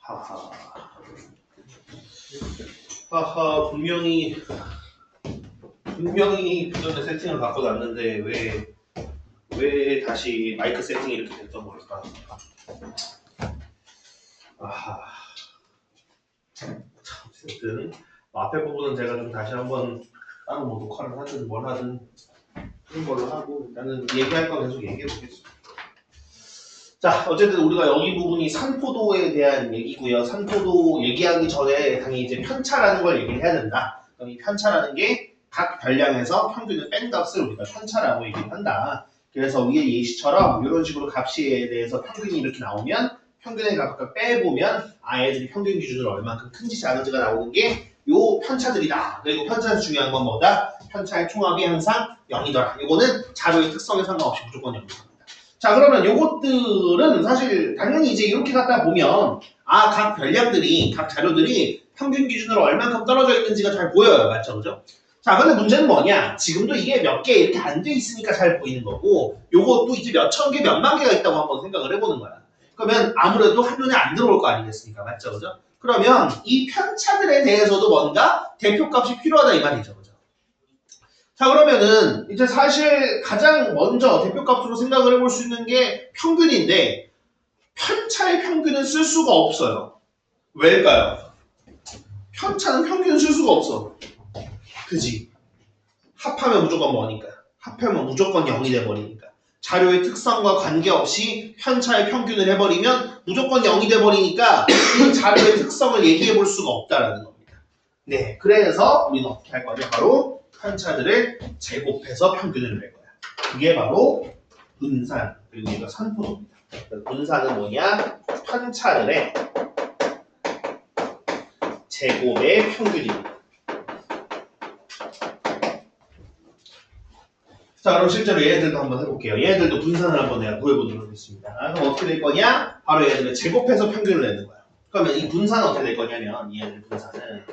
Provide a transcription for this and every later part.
하하. 하하, 분명히 그 전에 세팅을 바꿔놨는데 왜 다시 마이크 세팅이 이렇게 됐던 걸까? 아하. 어쨌든 앞에 부분은 제가 좀 다시 한번 따로 뭐 녹화를 하든 뭘 하든 그런 걸로 하고 일단은 얘기할 건 계속 얘기해 보겠습니다. 자, 어쨌든 우리가 여기 부분이 산포도에 대한 얘기고요. 산포도 얘기하기 전에 당연히 이제 편차라는 걸 얘기를 해야 된다. 그럼 이 편차라는 게 각 별량에서 평균을 뺀 값을 우리가 편차라고 얘기를 한다. 그래서 위에 예시처럼 이런 식으로 값에 대해서 평균이 이렇게 나오면 평균의 값을 빼보면 얘들이 평균 기준으로 얼만큼 큰지 작은지가 나오는 게 요 편차들이다. 그리고 편차에서 중요한 건 뭐다? 편차의 총합이 항상 0이더라. 이거는 자료의 특성에 상관없이 무조건 0이다. 자, 그러면 요것들은 사실 당연히 이제 이렇게 갖다 보면 각 별량들이, 각 자료들이 평균 기준으로 얼만큼 떨어져 있는지가 잘 보여요. 맞죠? 그죠? 자, 근데 문제는 뭐냐? 지금도 이게 몇 개 이렇게 안 돼 있으니까 잘 보이는 거고 요것도 이제 몇 천 개, 몇만 개가 있다고 한번 생각을 해보는 거야. 그러면 아무래도 한눈에 안 들어올 거 아니겠습니까? 맞죠? 그죠? 그러면 이 편차들에 대해서도 뭔가 대표값이 필요하다 이 말이죠. 그죠? 자, 그러면은 이제 사실 가장 먼저 대표값으로 생각을 해볼 수 있는 게 평균인데 편차의 평균은 쓸 수가 없어요. 왜일까요? 편차는 평균을 쓸 수가 없어. 그지? 합하면 무조건 뭐니까? 합하면 무조건 0이 돼버리니까. 자료의 특성과 관계없이 편차의 평균을 해버리면 무조건 0이 돼버리니까 이 자료의 특성을 얘기해 볼 수가 없다라는 겁니다. 네, 그래서 우리는 어떻게 할 거냐? 바로 편차들을 제곱해서 평균을 낼 거야. 그게 바로 분산, 그리고 이거 산포도입니다. 분산은 뭐냐? 편차들의 제곱의 평균입니다. 자, 그럼 실제로 얘네들도 한번 해볼게요. 얘네들도 분산을 한번 내가 보여보도록 하겠습니다. 그럼 어떻게 될 거냐? 바로 얘네들을 제곱해서 평균을 내는 거야. 그러면 이 분산은 어떻게 될 거냐면 얘네들 분산은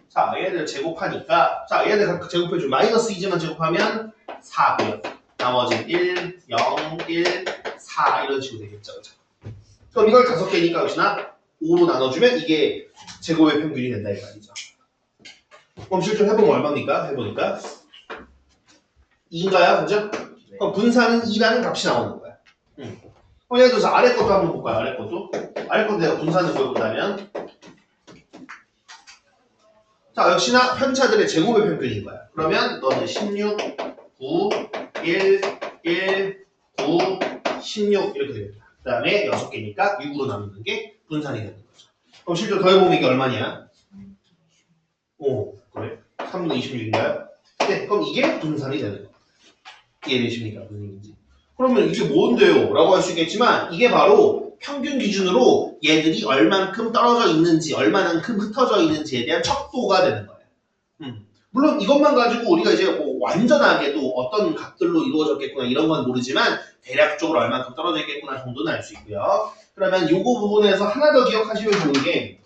자, 얘네들 제곱하니까 자, 얘네들 각각 제곱해주면 마이너스 2만 제곱하면 4고요. 나머지 1, 0, 1, 4 이런 식으로 되겠죠. 그렇죠? 그럼 이걸 5개니까 역시나 5로 나눠주면 이게 제곱의 평균이 된다 이 말이죠. 그럼 실제로 해보면 얼마입니까? 해보니까 2인가요? 그죠? 네. 그럼 분산은 2라는 값이 나오는 거야. 그럼 예를 들어서 아래 것도 한번 볼까요? 아래 것도. 아래 것도 내가 분산을 보여본다면 자, 역시나 편차들의 제곱의 평균인 거야. 그러면 너는 16, 9, 1, 1, 9, 16 이렇게 되겠다. 그 다음에 6개니까 6으로 나누는 게 분산이 되는 거죠. 그럼 실제로 더해보면 이게 얼마냐? 오, 그래? 3분의 26인가요? 네, 그럼 이게 분산이 되는 거야. 이해되십니까? 무슨 얘기인지. 그러면 이게 뭔데요? 라고 할 수 있겠지만 이게 바로 평균 기준으로 얘들이 얼만큼 떨어져 있는지 얼마만큼 흩어져 있는지에 대한 척도가 되는 거예요. 물론 이것만 가지고 우리가 이제 뭐 완전하게도 어떤 값들로 이루어졌겠구나 이런 건 모르지만 대략적으로 얼만큼 떨어져 있겠구나 정도는 알 수 있고요. 그러면 요거 부분에서 하나 더 기억하시면 좋은 게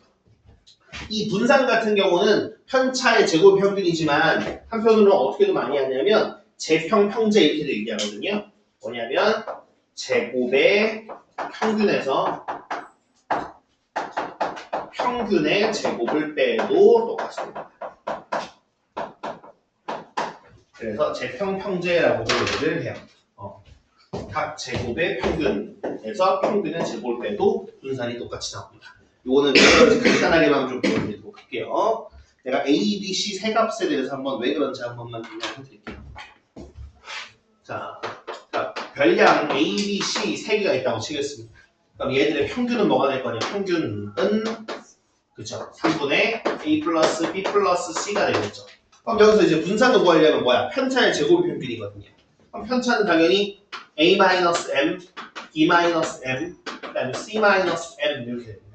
이 분산 같은 경우는 편차의 제곱 평균이지만 한편으로는 어떻게도 많이 하냐면 제평평제 이렇게 얘기하거든요. 뭐냐면 제곱의 평균에서 평균의 제곱을 빼도 똑같이 됩니다. 그래서 제평평제라고도 얘기를 해요. 각 제곱의 평균에서 평균의 제곱을 빼도 분산이 똑같이 나옵니다. 이거는 왜 그런지 간단하게만 좀 보여드리도록 할게요. 내가 A, B, C 세 값에 대해서 한번 왜 그런지 한 번만 설명해드릴게요. 자, 별량 A, B, C 세 개가 있다고 치겠습니다. 그럼 얘들의 평균은 뭐가 될 거냐? 평균은 그쵸? 3분의 A 플러스 B 플러스 C가 되겠죠. 그럼 여기서 이제 분산을 구하려면 뭐야? 편차의 제곱의 평균이거든요. 그럼 편차는 당연히 A-M, B-M, 그 다음에 C-M 이렇게 됩니다.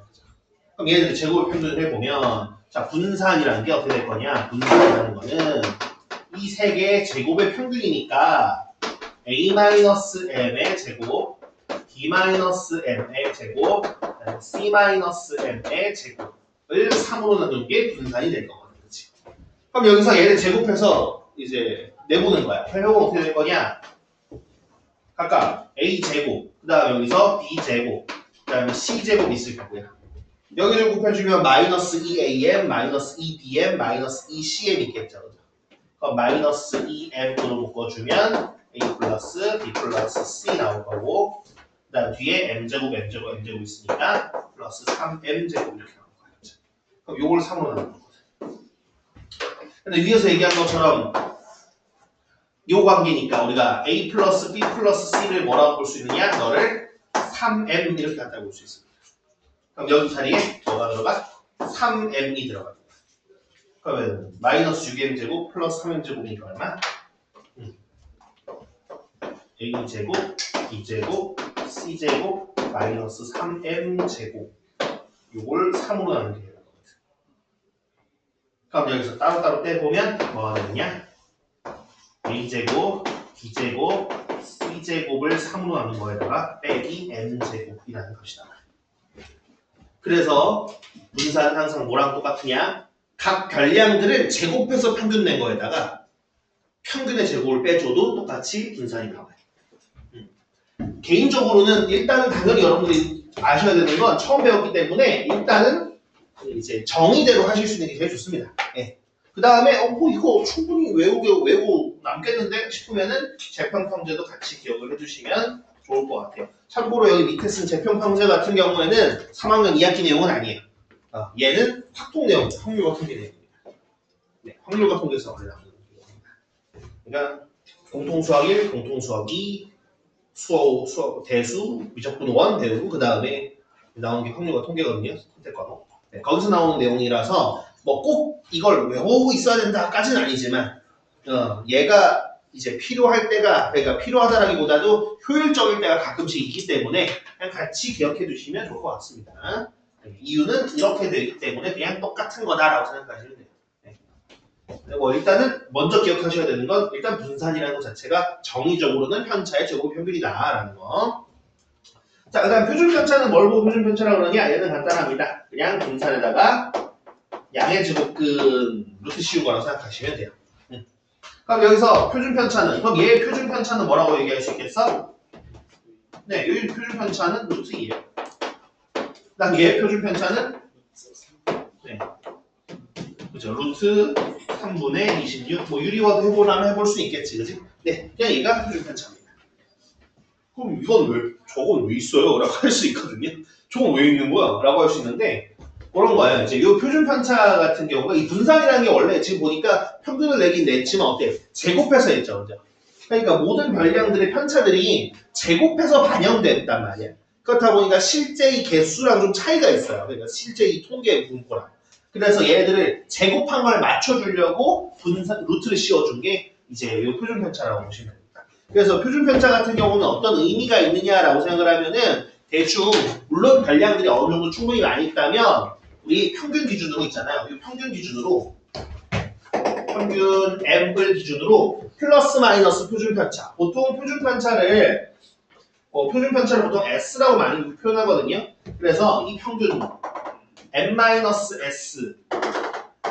그럼 얘들의 제곱의 평균을 해보면 자, 분산이라는 게 어떻게 될 거냐? 분산이라는 거는 이 세 개의 제곱의 평균이니까 A-M의 제곱, B-M의 제곱, C-M의 제곱을 3으로 나눈 게 분산이 될 거거든요. 그치? 그럼 여기서 얘를 제곱해서 이제 내보는 거야. 해보면 어떻게 될 거냐? 각각 A 제곱, 그 다음 여기서 B 제곱, 그 다음에 C 제곱 있을 거고요. 여기를 곱해주면 마이너스 2am, 마이너스 2bm, 마이너스 2cm 있겠죠. 그죠? 그럼 마이너스 2m으로 묶어주면 a 플러스 b 플러스 c 나올 거고 그 다음 뒤에 m제곱, m제곱, m제곱 있으니까 플러스 3m제곱 이렇게 나올 거예요. 그죠? 그럼 요걸 3으로 나눈 거거든. 근데 위에서 얘기한 것처럼 요 관계니까 우리가 a 플러스 b 플러스 c를 뭐라고 볼 수 있느냐? 너를 3m 이렇게 갖다 볼 수 있습니다. 그럼 여기 자리에 뭐가 들어가? 3m이 들어갑니다. 그러면 마이너스 6m제곱 플러스 3m제곱이니까 얼마? a제곱, b제곱, c제곱, 마이너스 3m제곱 요걸 3으로 나누는 게 되는 거거든. 그럼 여기서 따로따로 떼보면 뭐가 되느냐? a제곱, b제곱, c제곱을 3으로 나눈 거에다가 빼기 m제곱이라는 것이다. 그래서 분산은 항상 뭐랑 똑같으냐? 각 별량들을 제곱해서 평균 낸 거에다가 평균의 제곱을 빼줘도 똑같이 분산이 나와요. 개인적으로는 일단은 당연히 여러분들이 아셔야 되는 건 처음 배웠기 때문에 일단은 이제 정의대로 하실 수 있는 게 제일 좋습니다. 예. 그 다음에 뭐 이거 충분히 외우고 남겠는데 싶으면은 재평평제도 같이 기억을 해주시면 좋을 것 같아요. 참고로 여기 밑에 쓴 재평평제 같은 경우에는 3학년 2학기 내용은 아니에요. 얘는 확통 내용입니다. 확률과 통계 내용입니다. 네, 확률과 통계에서 나오는 내용입니다. 그러니까 공통수학 1, 공통수학 2, 수업 대수, 미적분 1 배우고 그 다음에 나오는 게 확률과 통계거든요. 선택 과목. 네, 거기서 나오는 내용이라서 뭐 꼭 이걸 외우고 있어야 된다까지는 아니지만 얘가 이제 필요할 때가 그러니까 필요하다라기보다도 효율적일 때가 가끔씩 있기 때문에 그냥 같이 기억해 두시면 좋을 것 같습니다. 네, 이유는 이렇게 되기 때문에 그냥 똑같은 거다라고 생각하시면 돼요. 네. 뭐 일단은 먼저 기억하셔야 되는 건 일단 분산이라는 것 자체가 정의적으로는 편차의 제곱 평균이다라는 거. 자, 그다음 표준 편차는 뭘 보고 표준 편차라고 그러냐? 얘는 간단합니다. 그냥 분산에다가 양의 제곱근 루트 씌운 거라고 생각하시면 돼요. 그럼 여기서 표준 편차는 그럼 얘의 표준 편차는 뭐라고 얘기할 수 있겠어? 네, 여기 표준 편차는 루트 2예요. 그다음 얘의 표준 편차는 네, 그죠? 루트 3분의 26. 뭐 유리화도 해보려면 해볼 수 있겠지, 그지? 네, 그냥 얘가 표준 편차입니다. 그럼 저건 왜 있어요? 라고 할 수 있거든요. 저건 왜 있는 거야? 라고 할 수 있는데 그런 거예요. 이제 이 표준 편차 같은 경우가 이 분산이라는 게 원래 지금 보니까 평균을 내긴 냈지만 어때? 제곱해서 했죠, 그죠? 그러니까 모든 별량들의 편차들이 제곱해서 반영됐단 말이야. 그렇다 보니까 실제 이 개수랑 좀 차이가 있어요. 그러니까 실제 이 통계 분포랑. 그래서 얘네들을 제곱한 걸 맞춰주려고 분산 루트를 씌워준 게 이제 이 표준 편차라고 보시면 됩니다. 그래서 표준 편차 같은 경우는 어떤 의미가 있느냐라고 생각을 하면은 대충 물론 별량들이 어느 정도 충분히 많이 있다면 우리 평균 기준으로 있잖아요. 이 평균 기준으로 평균 M을 기준으로 플러스 마이너스 표준 편차. 보통 표준 편차를 보통 S라고 많이 표현하거든요. 그래서 이 평균 M-S,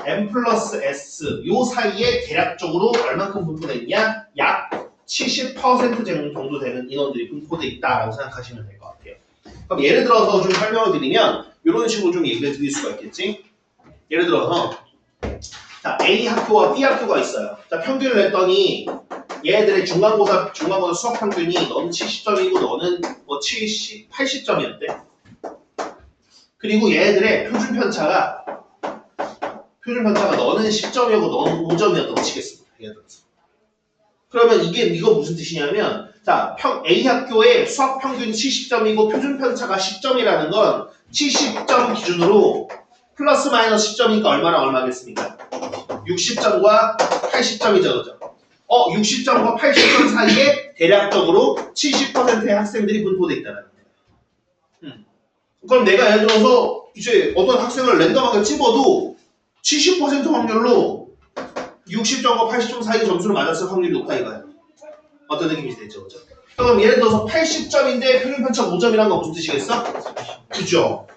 M 플러스 S 요 사이에 대략적으로 얼만큼 분포되어 있냐? 약 70% 정도 되는 인원들이 분포되어 있다라고 생각하시면 될 것 같아요. 그럼 예를 들어서 좀 설명을 드리면 이런 식으로 좀 얘기를 드릴 수가 있겠지. 예를 들어서 자, A 학교와 B 학교가 있어요. 자, 평균을 냈더니 얘네들의 중간고사 수학 평균이 너는 70점이고 너는 뭐 80점이었대. 그리고 얘네들의 표준 편차가 너는 10점이고 너는 5점이었다고 치겠습니다. 예를 들어서. 그러면 이거 무슨 뜻이냐면 자, A 학교의 수학 평균이 70점이고 표준 편차가 10점이라는 건 70점 기준으로 플러스 마이너스 10점이니까 얼마랑 얼마겠습니까? 60점과 80점이죠, 그죠? 60점과 80점 사이에 대략적으로 70%의 학생들이 분포되어 있다는 거예요. 그럼 내가 예를 들어서 이제 어떤 학생을 랜덤하게 집어도 70% 확률로 60점과 80점 사이 점수를 맞았을 확률이 높다 이거예요. 어떤 느낌인지 되죠, 그죠? 그럼 예를 들어서 80점인데 표준 편차 5점이라는 건 무슨 뜻이겠어? 그죠?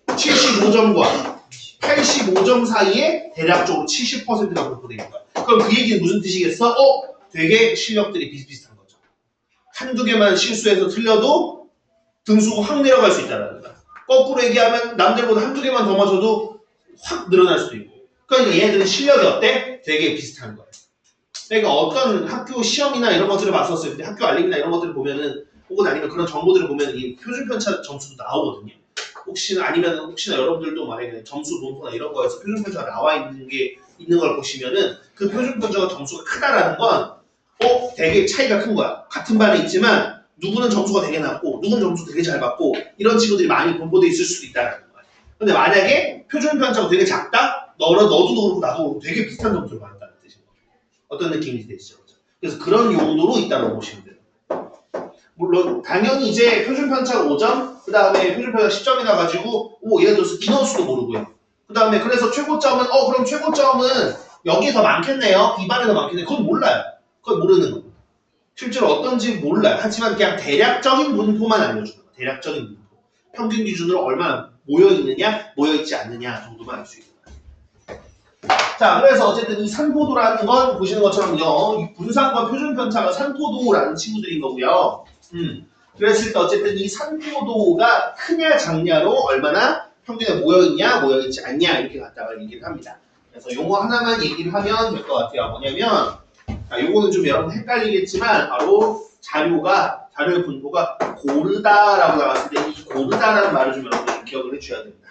75점과 85점 사이에 대략적으로 70%가 분포되어 있는 거야. 그럼 그 얘기는 무슨 뜻이겠어? 되게 실력들이 비슷비슷한 거죠. 한두 개만 실수해서 틀려도 등수가 확 내려갈 수 있다는 거야. 거꾸로 얘기하면 남들보다 한두 개만 더 맞춰도 확 늘어날 수도 있고. 그러니까 얘네들은 실력이 어때? 되게 비슷한 거예요. 그러니까 어떤 학교 시험이나 이런 것들을 봤었을 때 학교 알림이나 이런 것들을 보면은 혹은 아니면 그런 정보들을 보면 이 표준 편차 점수도 나오거든요. 혹시나 여러분들도 만약에 점수 논문이나 이런 거에서 표준 편차가 나와 있는 게 있는 걸 보시면은 그 표준 편차가 점수가 크다라는 건 되게 차이가 큰 거야. 같은 반에 있지만 누구는 점수가 되게 낮고 누구는 점수 되게 잘 받고 이런 친구들이 많이 분포돼 있을 수도 있다는 거야. 근데 만약에 표준 편차가 되게 작다? 너도 그렇고 나도 그렇고 되게 비슷한 점수를 받았다는 뜻인 거야. 어떤 느낌이 되시죠? 그래서 그런 용도로 있다고 보시면 돼요. 물론 당연히 이제 표준 편차가 5점, 그 다음에 표준 편차가 10점이 나가지고 예를 들어서 인원수도 모르고요. 그 다음에 그래서 최고점은 그럼 최고점은 여기에 더 많겠네요. B반에 더 많겠네요. 그건 몰라요. 그건 모르는 겁니다. 실제로 어떤지 몰라요. 하지만 그냥 대략적인 분포만 알려주는 거예요. 대략적인 분포. 평균 기준으로 얼마나 모여있느냐, 모여있지 않느냐 정도만 알 수 있는 거예요. 자, 그래서 어쨌든 이 산포도라는 건 보시는 것처럼요. 이 분산과 표준 편차가 산포도라는 친구들인 거고요. 그랬을 때 어쨌든 이 산포도가 크냐 작냐로 얼마나 평균에 모여있냐, 모여있지 않냐 이렇게 갖다가 얘기를 합니다. 그래서 용어 하나만 얘기를 하면 될 것 같아요. 뭐냐면 요거는 좀 여러분 헷갈리겠지만 바로 자료의 분포가 고르다라고 나왔을 때 이 고르다라는 말을 좀 여러분들 기억을 해주셔야 됩니다.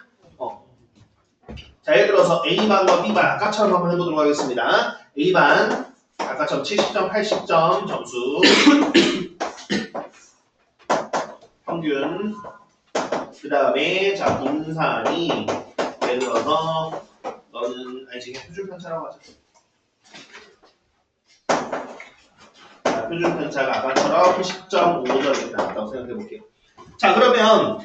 자, 예를 들어서 A반과 B반 아까처럼 한번 해보도록 하겠습니다. A반 아까처럼 70점, 80점 점수 평균 그 다음에 자 분산이 예를 들어서 너는 지금 표준 편차라고 하자. 자, 표준 편차가 아까처럼 10.5점 이렇게 나왔다고 생각해 볼게요. 자, 그러면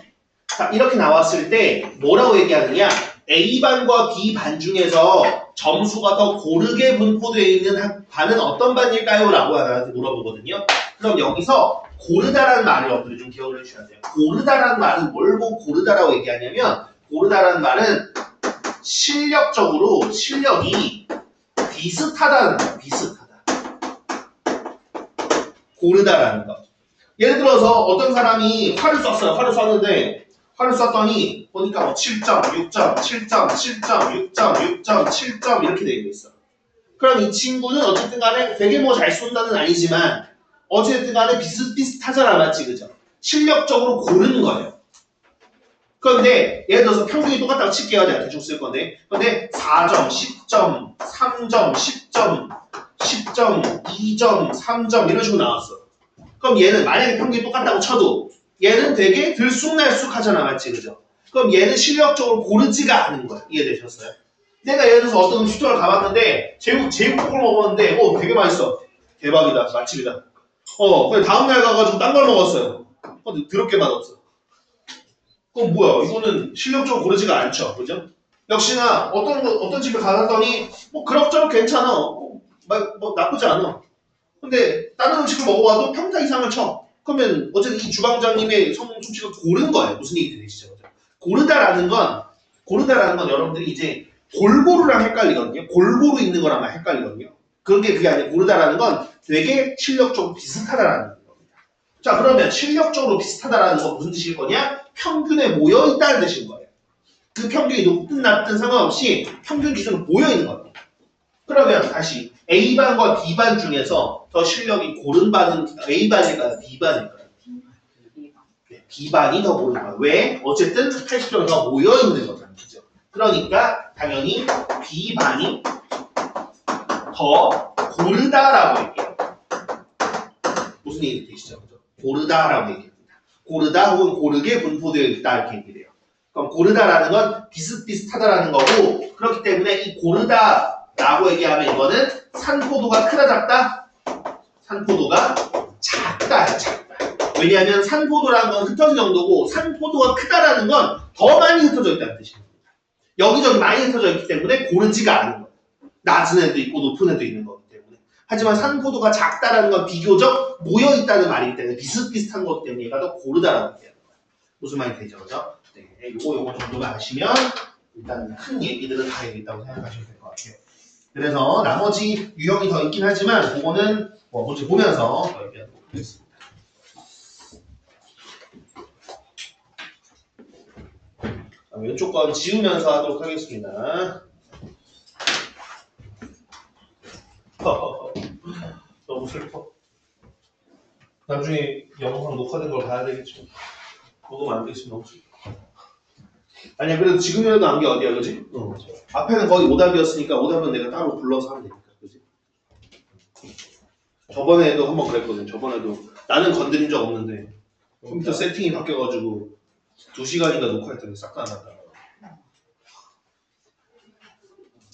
이렇게 나왔을 때 뭐라고 얘기하느냐? A반과 B반 중에서 점수가 더 고르게 분포되어 있는 반은 어떤 반일까요? 라고 나한테 물어보거든요. 그럼 여기서 고르다라는 말을 여러분들이 좀 기억을 해주셔야 돼요. 고르다라는 말은 뭘 보고 고르다라고 얘기하냐면 고르다라는 말은 실력적으로 실력이 비슷하다는 거예요. 비슷하다. 고르다라는 거. 예를 들어서 어떤 사람이 활을 쐈어요. 활을 쐈는데 활을 쐈더니 보니까 7점, 6점, 7점, 7점, 6점, 6점, 7점 이렇게 되어 있어. 그럼 이 친구는 어쨌든 간에 되게 잘 쏜다는 아니지만 어쨌든 간에 비슷비슷하잖아. 맞지? 그죠? 실력적으로 고르는 거예요. 그런데 예를 들어서 평균이 똑같다고 칠게요. 내가 대충 쓸 건데. 근데 4점, 10점, 3점, 10점, 10점, 2점, 3점 이런 식으로 나왔어. 그럼 얘는 만약에 평균이 똑같다고 쳐도 얘는 되게 들쑥날쑥하잖아. 맞지? 그죠? 그럼 얘는 실력적으로 고르지가 않은 거야. 이해되셨어요? 내가 예를 들어서 어떤 음식점을 가봤는데 제육볶음을 먹었는데 되게 맛있어. 대박이다. 맛집이다. 근데 다음날 가가지고 딴 걸 먹었어요. 더럽게 맛없어. 그럼 뭐야? 이거는 실력적으로 고르지가 않죠. 그죠? 역시나 어떤 집에 가봤더니 그럭저럭 괜찮아. 나쁘지 않아. 근데 다른 음식을 먹어봐도 평타 이상을 쳐. 그러면 어쨌든 이 주방장님의 솜씨가 고른 거예요. 무슨 얘기 들리시죠? 고르다라는 건 여러분들이 이제 골고루랑 헷갈리거든요. 골고루 있는 거랑 헷갈리거든요. 그게 아니라 고르다라는 건 되게 실력적으로 비슷하다라는 겁니다. 자, 그러면 실력적으로 비슷하다라는 건 무슨 뜻일 거냐? 평균에 모여있다는 뜻인 거예요. 그 평균이 높든 낮든 상관없이 평균 기준으로 모여있는 겁니다. 그러면 다시 A반과 B반 중에서 더 실력이 고른 반은 A반일까요? B반일까요? 네, B반이 더 고른 거예요. 왜? 어쨌든 80점이 더 모여있는 거잖아요. 그죠? 그러니까 당연히 B반이 더 고르다라고 얘기해요. 무슨 얘기 되시죠? 고르다라고 얘기합니다. 고르다 혹은 고르게 분포되어 있다 이렇게 얘기를 해요. 그럼 고르다라는 건 비슷비슷하다라는 거고 그렇기 때문에 이 고르다라고 얘기하면 이거는 산포도가 크다 작다? 산포도가 작다. 왜냐하면 산포도라는 건 흩어진 정도고 산포도가 크다라는 건 더 많이 흩어져 있다는 뜻입니다. 여기저기 많이 흩어져 있기 때문에 고르지가 않은 거예요. 낮은 애도 있고 높은 애도 있는 거기 때문에. 하지만 산포도가 작다라는 건 비교적 모여있다는 말이기 때문에 비슷비슷한 것 때문에 얘가 더 고르다라고 얘기하는 거예요. 무슨 말이 되죠? 그죠? 네, 요거 정도만 아시면 일단 큰 얘기들은 다 얘기했다고 생각하시면 될 것 같아요. 그래서 나머지 유형이 더 있긴 하지만 그거는 문제 보면서 더 얘기하도록 하겠습니다. 왼쪽 건 지우면서 하도록 하겠습니다. 너무 슬퍼. 나중에 영상 녹화된 걸 봐야 되겠죠. 녹음 안 돼 있으면 너무 슬퍼. 아니야, 그래도 지금이라도 안 게 어디야, 그지? 앞에는 거의 오답이었으니까 오답은 내가 따로 불러서 하면 되니까, 그지? 저번에도 한번 그랬거든. 저번에도 나는 건드린 적 없는데 컴퓨터 세팅이 바뀌어가지고 2시간인가 녹화했더니 싹 다 나갔다.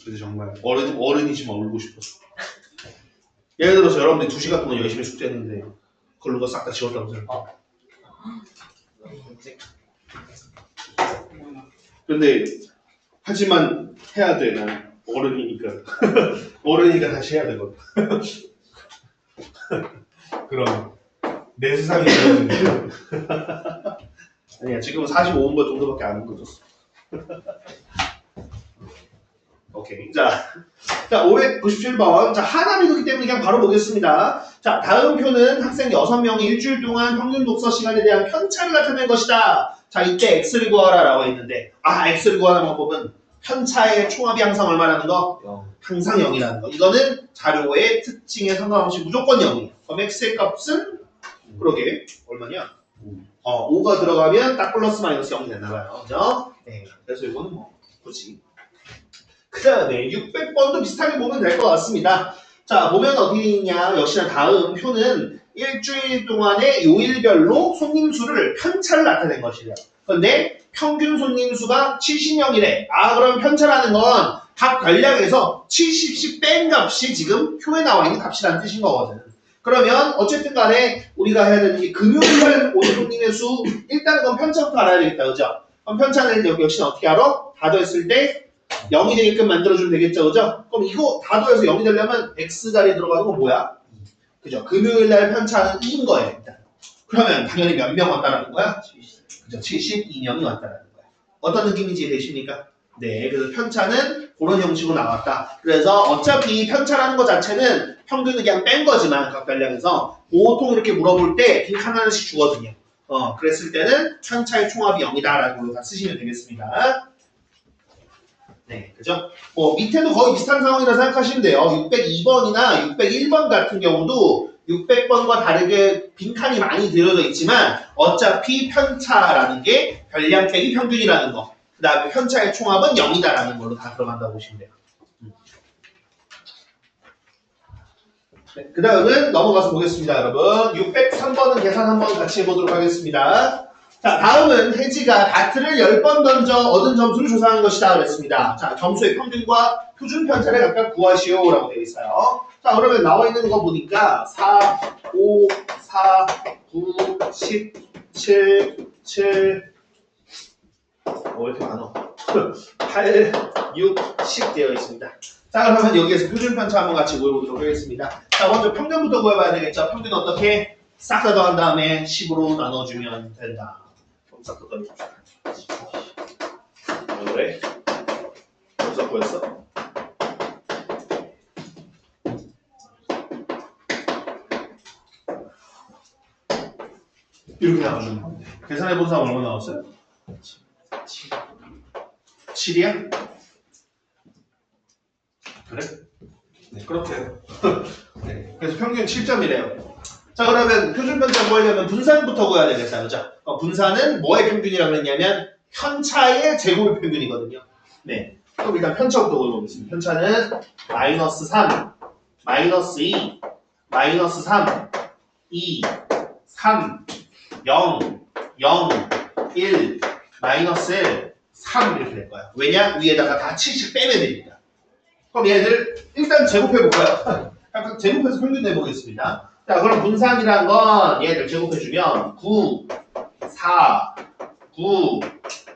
그래서 정말 어른이지만 울고 싶었어. 예를 들어서 여러분들이 2시간 동안 열심히 숙제했는데 그걸 누가 싹 다 지웠다고 생각해. 근데 하지만 해야 돼. 난 어른이니까. 어른이니까 다시 해야 되거든. 그럼 내 세상이 되거든. 아니야, 지금은 45분 정도밖에 안 늦었어. 오케이. 자, 597번. 자, 하나미도기 때문에 그냥 바로 보겠습니다. 자, 다음 표는 학생 6명이 일주일 동안 평균 독서 시간에 대한 편차를 나타낸 것이다. 자, 이때 x를 구하라 라고 했는데, x를 구하는 방법은 편차의 총합이 항상 얼마라는 거? 0. 항상 0이라는 거. 이거는 자료의 특징에 상관없이 무조건 0이에요. 그럼 x의 값은 그러게 얼마냐? 5가 들어가면 딱 플러스 마이너스 0이 되나봐요. 그죠? 네. 그래서 이거는 뭐 굳이. 그 다음에 600번도 비슷하게 보면 될 것 같습니다. 자, 보면 어디 있냐? 역시나 다음 표는 일주일 동안의 요일별로 손님 수를 편차를 나타낸 것이래요. 그런데 평균 손님 수가 70명이래. 그럼 편차라는 건 각 관량에서 70씩 뺀 값이 지금 표에 나와 있는 값이라는 뜻인 거거든. 그러면 어쨌든 간에 우리가 해야 되는 게 금요일날 오는 손님의 수, 일단은 그건 편차부터 알아야 되겠다. 그죠? 그럼 편차는 역시나 어떻게 알아? 다 더했을 때 0이 되게끔 만들어주면 되겠죠. 그죠? 그럼 이거 다 더해서 0이 되려면 x자리에 들어가는 건 뭐야? 그죠? 금요일날 편차는 2인 거예요. 일단. 그러면 당연히 몇 명 왔다라는 거야? 그죠? 72명이 왔다라는 거야. 어떤 느낌인지 되십니까? 네, 그래서 편차는 그런 형식으로 나왔다. 그래서 어차피 편차라는 것 자체는 평균을 그냥 뺀 거지만 각 관량에서 보통 이렇게 물어볼 때 빈 하나씩 주거든요. 그랬을 때는 편차의 총합이 0이다라는 걸로 다 쓰시면 되겠습니다. 네, 그죠? 밑에도 거의 비슷한 상황이라 생각하시면 돼요. 602번이나 601번 같은 경우도 600번과 다르게 빈칸이 많이 들어져 있지만 어차피 편차라는 게 별량 빼기 평균이라는 거. 그 다음에 편차의 총합은 0이다라는 걸로 다 들어간다고 보시면 돼요. 네, 그 다음은 넘어가서 보겠습니다, 여러분. 603번은 계산 한번 같이 해보도록 하겠습니다. 자, 다음은 혜지가 다트를 10번 던져 얻은 점수를 조사하는 것이다 그랬습니다. 자, 점수의 평균과 표준 편차를 각각 구하시오 라고 되어 있어요. 자, 그러면 나와 있는 거 보니까 4, 5, 4, 9, 10, 7, 7, 왜 이렇게 많아? 8, 6, 10 되어 있습니다. 자, 그러면 여기에서 표준 편차 한번 같이 보여보도록 하겠습니다. 자, 먼저 평균부터 구해봐야 되겠죠? 평균 어떻게? 싹 다 더한 다음에 10으로 나눠주면 된다. 그럼 싹 다 더해줍시다. 그래? 벌써 구했어? 이렇게 나눠주면 됩니다. 계산해본 사람 얼마 나왔어요? 7이야? 그래? 네, 그렇게 해요. 네, 그래서 평균 7점이래요. 자, 그러면 표준 편차 구하려면 분산부터 구해야 되겠다. 그죠? 분산은 뭐의 평균이라고 그랬냐면 편차의 제곱의 평균이거든요. 네. 그럼 일단 편차부터 구해보겠습니다. 편차는 마이너스 3, 마이너스 2, 마이너스 3, 2, 3, 0, 0, 1, 마이너스 1, 3 이렇게 될 거야. 왜냐? 위에다가 다 7씩 빼면 됩니다. 그럼 얘들 일단 제곱해볼까요? 각각 제곱해서 평균 내보겠습니다. 자, 그럼 분산이란 건 얘들 제곱해주면 9, 4, 9,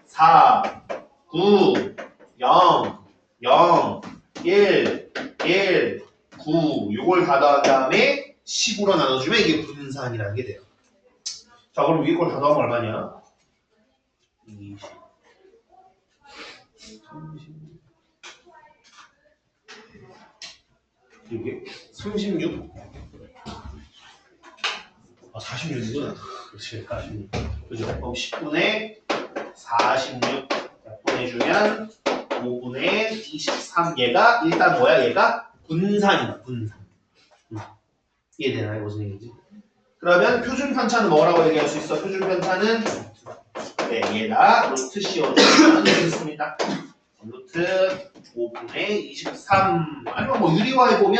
4, 9, 0, 0, 1, 1, 9 요걸 다 더한 다음에 10으로 나눠주면 이게 분산이라는 게 돼요. 자, 그럼 위에 걸 다 더하면 얼마냐? 20, 30, 이게 36? 46이구나. 그렇지, 46. 그죠? 그럼 10분의 46. 계산해주면 5분의 23. 얘가 일단 뭐야? 얘가 분산이다. 분산. 이해되나요? 무슨 얘기인지? 그러면 표준 편차는 뭐라고 얘기할 수 있어? 표준 편차는 네, 얘다 루트 씌워주면 되겠습니다. 루트 5분의 23. 아니면 뭐 유리화해 보면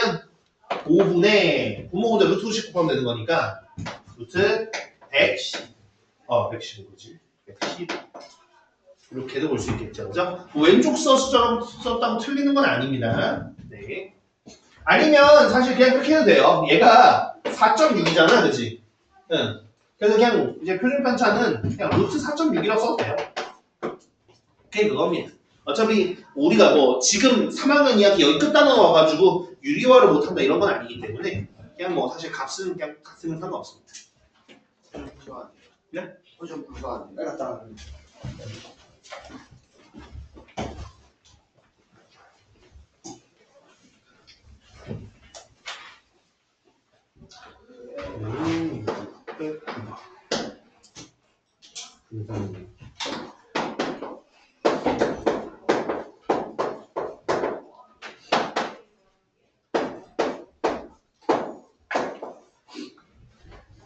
5분의 부모보다 루트 50 곱하면 되는 거니까 루트 110. 110인 거지. 110. 이렇게도 볼 수 있겠죠. 그죠? 뭐 왼쪽 서술처럼 썼다고 틀리는 건 아닙니다. 네. 아니면 사실 그냥 그렇게 해도 돼요. 얘가 4.6이잖아, 그치? 응. 그래서 그냥 이제 표준 편차는 그냥 루트 4.6이라고 써도 돼요. 그게 그겁니다. 어차피 우리가 뭐 지금 3학년 이야기 여기 끝단어 와가지고 유리화를 못한다 이런 건 아니기 때문에 그냥 뭐 사실 값은 그냥 같으면 상관없습니다. 네? 좀 불가하네. 알았다.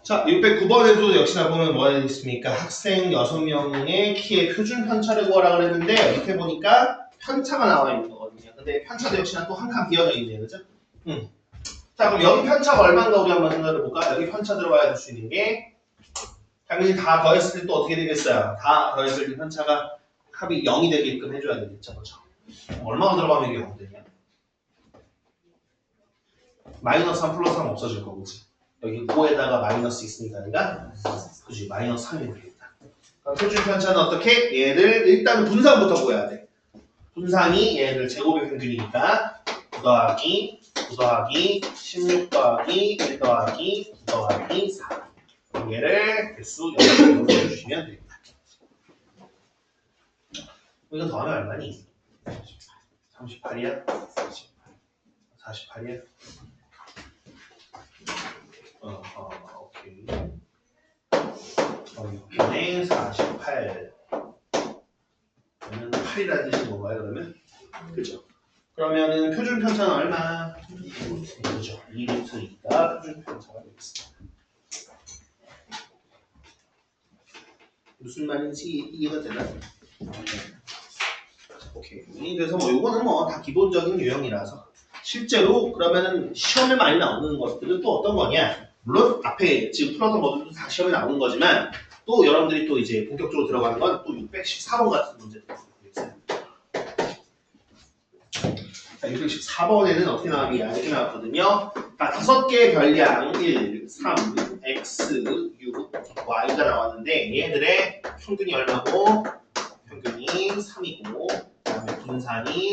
자, 609번에도 역시나 보면 뭐가 있습니까? 학생 6명의 키의 표준 편차를 구하라 그랬는데 밑에 보니까 편차가 나와 있는 거거든요. 근데 편차도 역시나 또 한 칸 비어져 있네요. 그죠? 자, 그럼 여기 편차가 얼마인가 우리 한번 생각해 볼까? 여기 편차 들어가야 될 수 있는 게 당연히 다 더했을 때 또 어떻게 되겠어요? 다 더했을 때 편차가 합이 0이 되게끔 해줘야 되겠죠. 그렇죠? 얼마나 들어가면 이게 0 되냐? 마이너스 3 플러스 3 없어질 거고, 그치? 여기 5에다가 마이너스 있으니까 얘가 그지 마이너스 3이 되겠다. 그럼 표준 편차는 어떻게? 얘를 일단 분산부터 구해야 돼. 분산이 얘를 제곱의 평균이니까 9 더하기 9 더하기 16 더하기 1 더하기 9 더하기 4. 얘를 개수 0으로 해주시면 됩니다. 이거 더하면 얼마니? 38이야? 48이야? 오케이. 그럼 48. 그러면 8이라는 뜻인 건가요, 그러면? 그죠? 그러면은 표준 편차는 얼마? 그죠? 2루트 2가 표준 편차가 되겠습니다. 무슨 말인지 이해가 되나? 오케이. 그래서 뭐 요거는 뭐 다 기본적인 유형이라서 실제로 그러면은 시험에 많이 나오는 것들은 또 어떤 거냐? 물론 앞에 지금 풀었던 것들도 다 시험에 나오는 거지만 또 여러분들이 또 이제 본격적으로 들어가는 건 또 614번 같은 문제들 있어요. 자, 614번에는 어떻게 나왔냐? 이렇게 나왔거든요. 자, 5개의 별량 1, 3, x, 6, y가 나왔는데 얘들의 평균이 얼마고? 평균이 3이고 그다음에 분산이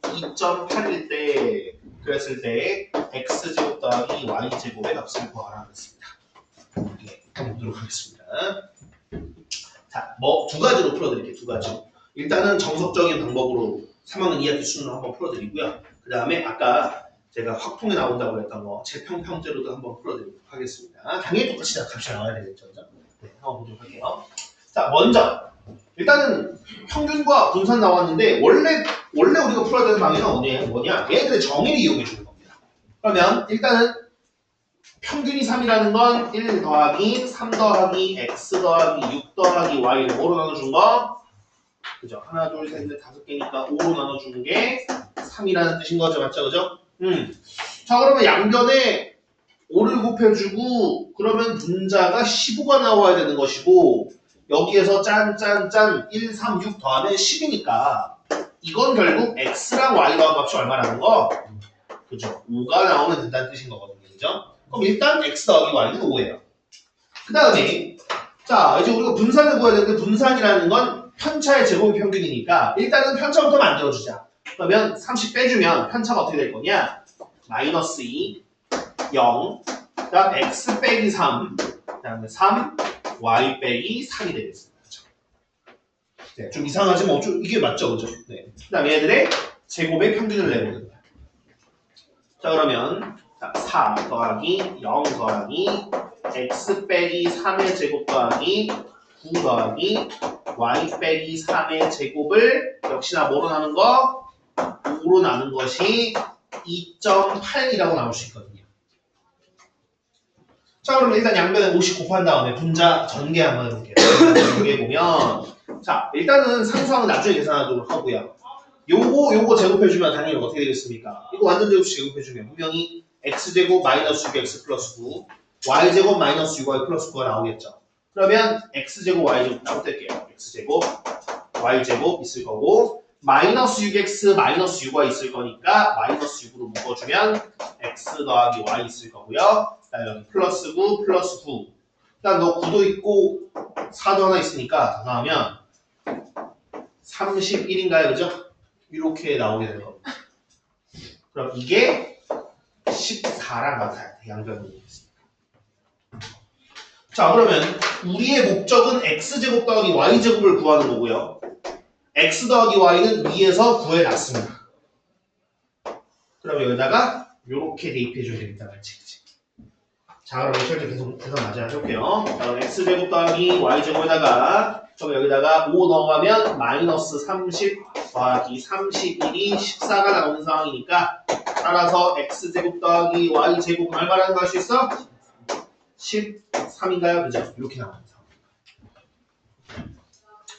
2.8일 때 그랬을 때 x제곱 더하기 y제곱의 값을 구하라 그랬습니다. 네, 한번 보도록 하겠습니다. 자, 뭐 두 가지로 풀어드릴게요. 두 가지로. 일단은 정석적인 방법으로 3학년 2학기 수능을 한번 풀어드리고요. 그 다음에 아까 제가 확통에 나온다고 했던 거 재평평제로도 한번 풀어드리도록 하겠습니다. 당연히 똑같이 값이 나와야 되겠죠. 네, 한번 보도록 할게요. 자, 먼저 일단은 평균과 분산 나왔는데 원래 우리가 풀어야 되는 방향은 뭐냐? 얘들의 정의를 이용해 주는 겁니다. 그러면 일단은 평균이 3이라는 건 1 더하기 3 더하기 x 더하기 6 더하기 y를 뭐로 나눠준 거? 그죠? 하나, 둘, 셋, 넷, 5개니까 5로 나눠주는 게 3이라는 뜻인 거죠. 맞죠? 그죠? 자, 그러면 양변에 5를 곱해주고 그러면 분자가 15가 나와야 되는 것이고 여기에서 짠 1, 3, 6 더하면 10이니까 이건 결국 x랑 y 더한 값이 얼마라는 거? 그죠? 5가 나오면 된다는 뜻인 거거든요. 그죠? 그럼 일단 x 더하기 y는 5예요. 그 다음에 자 이제 우리가 분산을 구해야 되는데 분산이라는 건 편차의 제곱 평균이니까 일단은 편차부터 만들어주자. 그러면 30 빼주면 편차가 어떻게 될 거냐? 마이너스 2, 0, 그 다음 x 빼기 3, 그 다음에 3, y 빼기 3이 되겠습니다. 네, 좀 이상하지만 이게 맞죠? 그죠? 네. 그 다음에 얘들의 제곱의 평균을 내보는 거야. 자 그러면 4 더하기 0 더하기 x 빼기 3의 제곱 더하기 9 더하기 y 빼기 3의 제곱을 역시나 뭐로 나눈 거? 5로 나눈 것이 2.8이라고 나올 수 있거든요. 자, 그러면 일단 양변에 50 곱한 다음에 분자 전개 한번 해볼게요. 전개해보면 자, 일단은 상수항은 나중에 계산하도록 하고요. 요거 제곱해주면 당연히 어떻게 되겠습니까? 이거 완전 제곱식 제곱해주면 분명히 x제곱 마이너스 6x 플러스 9 y제곱 마이너스 6y 플러스 9가 나오겠죠. 그러면 x제곱 y제곱 따로 뗄게요. x제곱 y제곱 있을 거고 마이너스 6x 마이너스 6y 있을 거니까 마이너스 6으로 묶어주면 x 더하기 y 있을 거고요. 그다음에 플러스 9 플러스 9 일단 너 9도 있고 4도 하나 있으니까 더 나오면 31인가요? 그죠? 이렇게 나오게 될 겁니다. 그럼 이게 14랑 같아요. 양변이. 자, 그러면 우리의 목적은 x제곱 더하기 y제곱을 구하는 거고요. x 더하기 y는 위에서 구해놨습니다. 그럼 여기다가 이렇게 대입해줘야 되겠다. 맞지? 자, 그럼 실제 계속 마저 해볼게요. 그럼 x제곱 더하기 y제곱에다가 그럼 여기다가 5 넣어가면 마이너스 30 더하기 31이 14가 나오는 상황이니까 따라서 x제곱 더하기 y제곱 얼마라는 거 할 수 있어? 13인가요? 그죠? 이렇게 나오는 상황.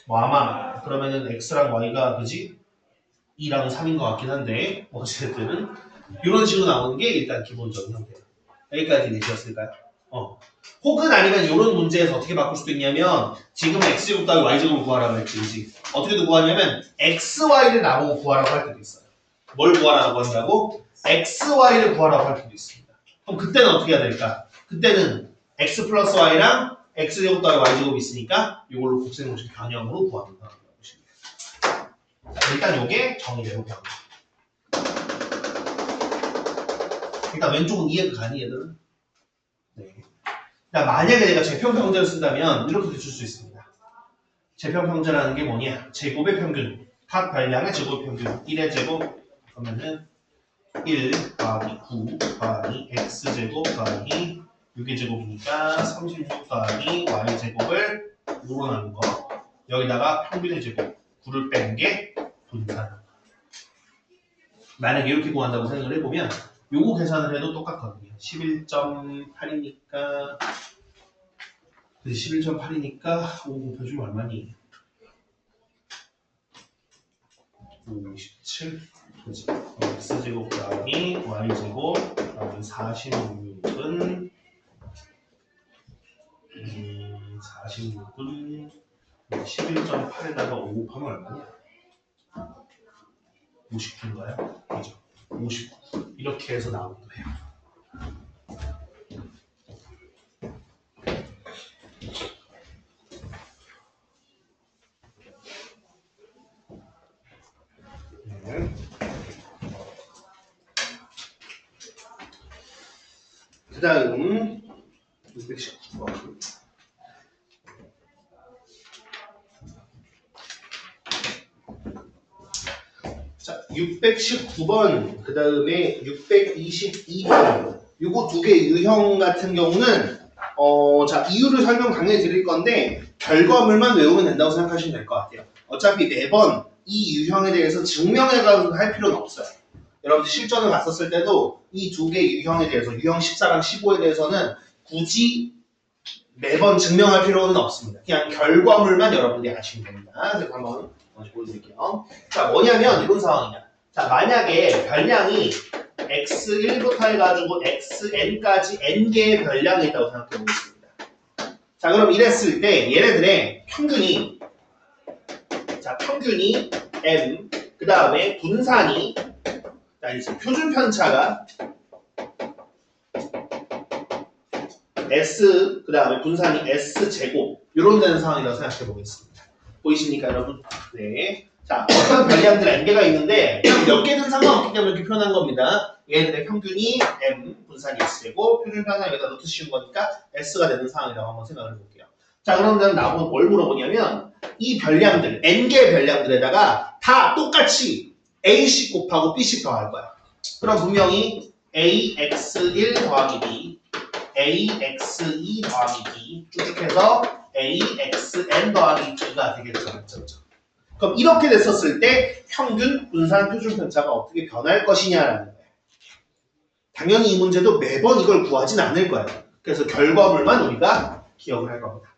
뭐 아마 그러면은 x랑 y가 그지? 2랑 3인 것 같긴 한데 어쨌든 이런 식으로 나오는 게 일단 기본적인 형태예요. 여기까지 내셨을까요? 혹은 아니면 이런 문제에서 어떻게 바꿀 수도 있냐면 지금 x제곱 더하기 y제곱을 구하라고 했지. 어떻게도 구하냐면 xy를 나보고 구하라고 할 때도 있어요. 뭘 구하라고 한다고? xy를 구하라고 할 때도 있습니다. 그럼 그때는 어떻게 해야 될까? 그때는 x 플러스 y랑 x제곱 더하기 y제곱이 있으니까 이걸로 곱셈공식 변형으로 구하는 거라고 보시면 돼요. 자, 일단 이게 정의대로 변형. 일단 왼쪽은 이해가 가니 얘들은? 네. 그러니까 만약에 내가 제평평제를 쓴다면 이렇게 줄 수 있습니다. 제평평제라는 게 뭐냐? 제곱의 평균, 각 별량의 제곱의 평균 1의 제곱 그러면은 1 더하기 9 더하기 x제곱 더하기 6의 제곱이니까 36 더하기 y제곱을 5로 나눈 거 여기다가 평균의 제곱 9를 뺀 게 분산. 만약에 이렇게 구한다고 생각을 해보면 요거 계산을 해도 똑같거든요. 11.8이니까 11.8이니까 5 곱해주면 얼마니? 57 그치? x제곱 더하기 y제곱 더하기 46은 46은 11.8에다가 5 곱하면 얼마냐? 59인가요? 그죠? 59 이렇게 해서 나오는 거예요. 그 다음 619번 자, 619번 그 다음에 622번 요거 두 개 유형 같은 경우는 자 이유를 설명 당연히 드릴 건데 결과물만 외우면 된다고 생각하시면 될 것 같아요. 어차피 매번 이 유형에 대해서 증명해가지고 할 필요는 없어요. 여러분들 실전을 갔었을 때도 이 두 개 유형에 대해서 유형 14랑 15에 대해서는 굳이 매번 증명할 필요는 없습니다. 그냥 결과물만 여러분들이 아시면 됩니다. 그래서 한번 보여드릴게요. 자, 뭐냐면 이런 상황이냐. 자, 만약에 별량이 x1부터 해가지고 xn까지 n개의 별량이 있다고 생각해 보겠습니다. 자, 그럼 이랬을 때 얘네들의 평균이 자, 평균이 m 그 다음에 분산이 자, 이제 표준 편차가 S 그 다음에 분산이 S 제곱 이런 되는 상황이라고 생각해 보겠습니다. 보이십니까 여러분? 네. 자, 어떤 별량들 n개가 있는데 몇 개든 상관없기 때문에 이렇게 표현한 겁니다. 얘네들의 평균이 m 분산이 S 제곱 표준 편차 여기다 넣듯 씌운 거니까 S가 되는 상황이라고 한번 생각을 해볼게요. 자, 그러면 나보고 뭘 물어보냐면 이 별량들 n개의 별량들에다가 다 똑같이 A씩 곱하고 B씩 더할 거야. 그럼 분명히 AX1 더하기 B AX2 더하기 B 쭉 해서 AXN 더하기 B가 되겠죠. 맞죠? 그럼 이렇게 됐었을 때 평균, 분산, 표준 편차가 어떻게 변할 것이냐라는 거예요. 당연히 이 문제도 매번 이걸 구하진 않을 거예요. 그래서 결과물만 우리가 기억을 할 겁니다.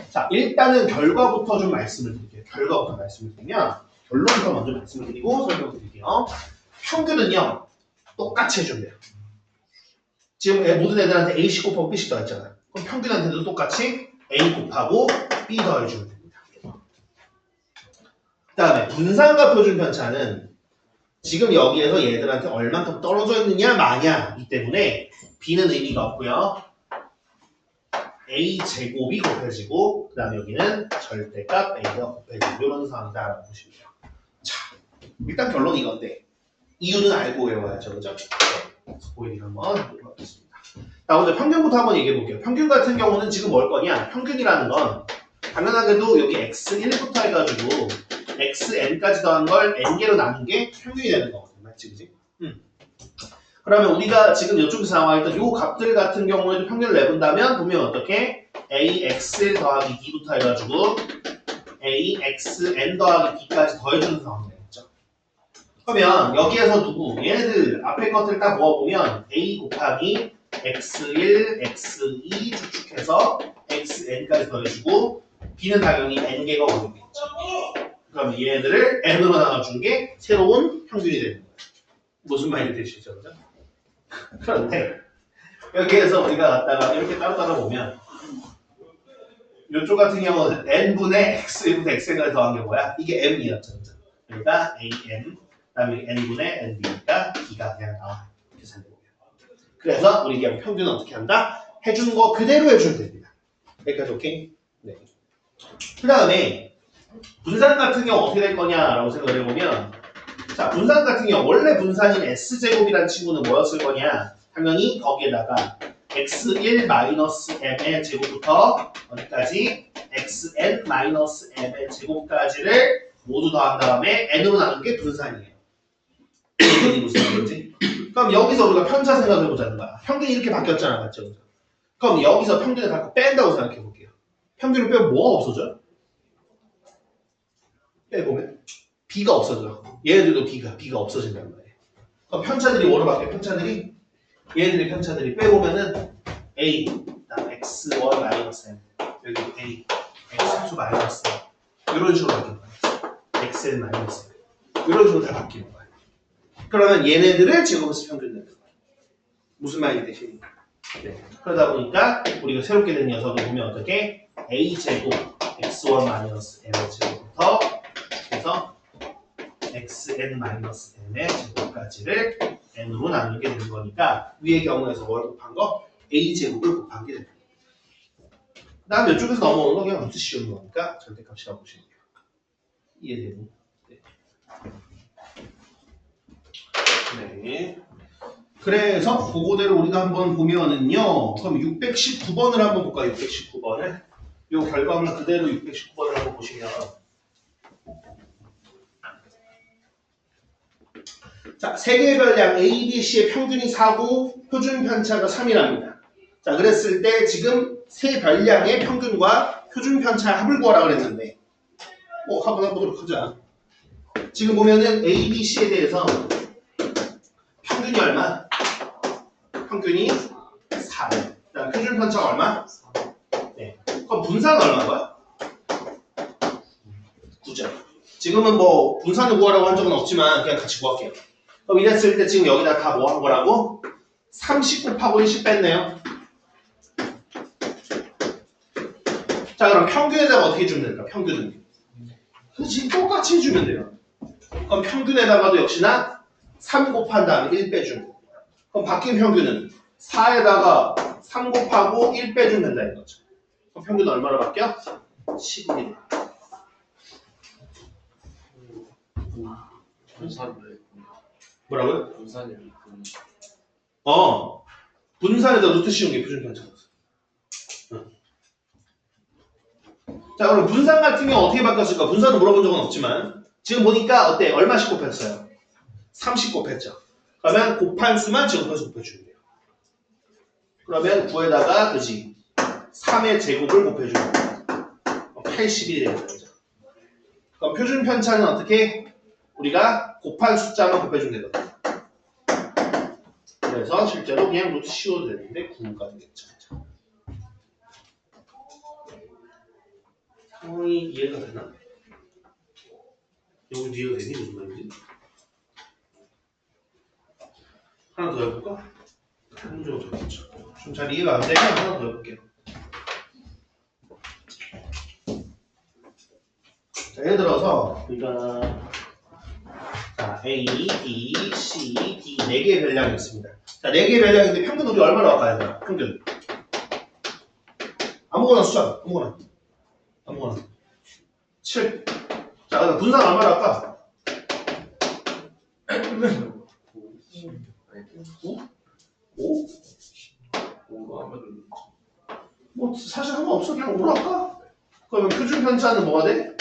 자, 일단은 결과부터 좀 말씀을 드릴게요. 결과부터 말씀을 드리면 결론부터 먼저 말씀을 드리고 설명을 드릴게요. 평균은요, 똑같이 해주면 돼요. 지금 모든 애들한테 A씩 곱하고 B씩 더했잖아요. 그럼 평균한테도 똑같이 A 곱하고 B 더해주면 됩니다. 그 다음에 분산과 표준 편차는 지금 여기에서 얘들한테 얼만큼 떨어져 있느냐 마냐이기 때문에 B는 의미가 없고요. A 제곱이 곱해지고 그 다음에 여기는 절대값 A가 곱해지고 이런 상황이다라고 보시면 돼요. 자, 일단 결론이 이건데 이유는 알고 외워야죠. 그죠? 보이기 한번 해보도록 하겠습니다. 자, 먼저 평균부터 한번 얘기해 볼게요. 평균 같은 경우는 지금 뭘 거냐? 평균이라는 건 당연하게도 여기 x1부터 해가지고 xn까지 더한 걸 n개로 나눈 게 평균이 되는 거거든요. 맞지? 그지? 그러면 우리가 지금 이쪽에서 나와있던 요 값들 같은 경우에도 평균을 내본다면 보면 어떻게? ax1 더하기 b부터 해가지고 axn 더하기 b까지 더해주는 상황이 되겠죠. 그러면 여기에서 누구? 얘네들 앞에 것들 딱 모아보면 a 곱하기 x1, x2 축축해서 xn까지 더해주고 b는 당연히 n개가 오겠죠. 그러면 얘네들을 n으로 나눠준 게 새로운 평균이 되는 거예요. 무슨 말이 되시죠? 그죠? 그런데 여기에서 우리가 갖다가 이렇게 따로따로 보면 이쪽 같은 경우는 n분의 x분의 xn까지 더한 게 뭐야? 이게 m이었죠. 그죠? 그러니까 am, 그 다음에 n분의 nb니까 b가 그냥 나와. 계산해 보면. 그래서 우리 그냥 평균은 어떻게 한다? 해준 거 그대로 해주면 됩니다. 여기까지 오케이? 네. 그 다음에 분산 같은 경우 어떻게 될 거냐라고 생각을 해보면 자, 분산 같은 경우 원래 분산인 S제곱이라는 친구는 뭐였을 거냐? 당연히 거기에다가 x1-m의 제곱부터 어디까지? xn-m의 제곱까지를 모두 더한 다음에 n으로 나눈 게 분산이에요. 이게 무슨 말이지? 그럼 여기서 우리가 편차 생각해 보자는 거야. 평균이 이렇게 바뀌었잖아, 맞죠? 그럼 여기서 평균을 갖고 뺀다고 생각해 볼게요. 평균을 빼면 뭐가 없어져요? 빼보면 B가 없어져. 얘네들도 B가 없어진단 말이에요. 그럼 편차들이 뭐로 바뀌어요? 편차들이 얘네들의 편차들이 빼보면은 A, 그다음 X1 마이너스 M 여기 A, X2 마이너스 M 이런 식으로 바뀌는 거예요. XN 마이너스 M 이런 식으로 다 바뀌는 거예요. 그러면 얘네들을 제곱해서 평균 내는 거예요. 무슨 말이 되시니? 네. 그러다 보니까 우리가 새롭게 된 녀석을 보면 어떻게? A 제곱 X1 마이너스 M의 제곱부터 해서 xn-m의 제곱까지를 n으로 나누게 되는 거니까 위의 경우에서 뭘 곱한 거? a제곱을 곱한 게 됩니다. 그 다음 이쪽에서 넘어오는 거 그냥 무지 쉬운 거니까 절대값이라고 보시면 돼요. 이해되니? 네. 네. 그래서 그거대로 우리가 한번 보면은요. 그럼 619번을 한번 볼까요? 619번을. 이 결과물 그대로 619번을 한번 보시면 자, 세 개의 별량 A, B, C의 평균이 4고 표준 편차가 3이랍니다. 자, 그랬을 때 지금 세 별량의 평균과 표준 편차 합을 구하라 그랬는데 한번 해보도록 하자. 지금 보면은 A, B, C에 대해서 평균이 얼마? 평균이 4. 자, 표준 편차가 얼마? 네. 그럼 분산은 얼마인 거야? 9점. 지금은 뭐 분산을 구하라고 한 적은 없지만 그냥 같이 구할게요. 그럼 이랬을 때 지금 여기다 다 뭐 한 거라고? 30 곱하고 1씩 뺐네요. 자, 그럼 평균에다가 어떻게 주면 될까? 평균은. 그렇지, 똑같이 해주면 돼요. 그럼 평균에다가도 역시나 3 곱한 다음에 1 빼주면 돼요. 그럼 바뀐 평균은 4에다가 3 곱하고 1 빼주면 된다 이거죠. 그럼 평균은 얼마로 바뀌어? 11. 분산을 뭐라고요? 분산을 분산에다 루트 씌운 게 표준 편차였어. 자, 그럼 분산 같은 경우 어떻게 바뀌었을까? 분산은 물어본 적은 없지만 지금 보니까 어때? 얼마씩 곱했어요? 30 곱했죠. 그러면 곱한 수만 제곱해서 곱해주면 돼요. 그러면 9에다가 그지 3의 제곱을 곱해주면 돼요. 81이 되는 거죠. 그럼 표준 편차는 어떻게? 우리가 곱한 숫자만 곱해주면 되거든요. 그래서 실제로 그냥 루트 씌워도 되는데 9가 되겠죠. 상황이 이해가 되나? 여기 이해가 되니? 무슨 말인지? 하나 더 해볼까? 한 문제가 더 있죠. 좀 잘 이해가 안 되면 하나 더 해볼게요. 자, 예를 들어서 우리가 자, A, B, C, D 4개의 별량이 있습니다. 자, 4개의 별량인데 평균 우리 얼마 나올까요? 얘들아? 평균 아무거나 숫자 아무거나 7. 자, 그럼 분산 얼마 나올까? 5? 5? 뭐 사실 상관없어. 그냥 5로 할까? 그러면 표준 편차는 뭐가 돼?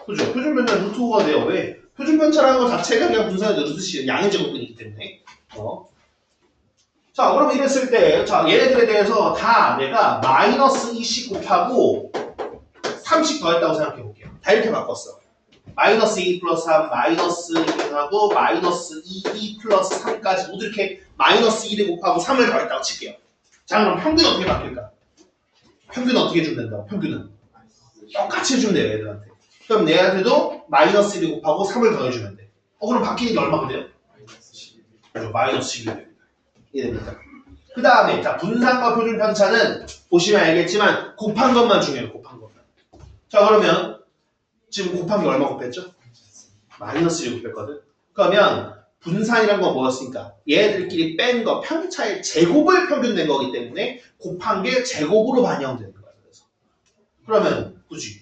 그죠? 표준 편차는 루트 5가 돼요. 왜? 표준 편차라는 것 자체가 그냥 분산의 루트 C 양의 제곱근이기 때문에. 자, 그럼 이랬을 때, 자, 얘네들에 대해서 다 내가 마이너스 2씩 곱하고 3씩 더했다고 생각해 볼게요. 다 이렇게 바꿨어. 마이너스 2 플러스 3, 마이너스 1하고 마이너스 2 플러스 3까지 모두 이렇게 마이너스 1을 곱하고 3을 더했다고 칠게요. 자, 그럼 평균 어떻게 바뀔까? 평균은 어떻게 주면 된다고? 평균은 똑같이 해주면 돼요, 얘들한테. 그럼 얘한테도 마이너스 1을 곱하고 3을 더해주면 돼. 그럼 바뀌는 게 얼마가 돼요? 마이너스 1이 됩니다. 이해됩니까? 그 다음에 자, 분산과 표준 편차는 보시면 알겠지만 곱한 것만 중요해요. 곱한 것만. 자, 그러면 지금 곱한 게 얼마 곱했죠? 마이너스 1 곱했거든. 그러면 분산이란 건 뭐였으니까 얘들끼리 뺀 거 편차의 제곱을 평균 낸 거기 때문에 곱한 게 제곱으로 반영되는 거야. 그래서 그러면 굳이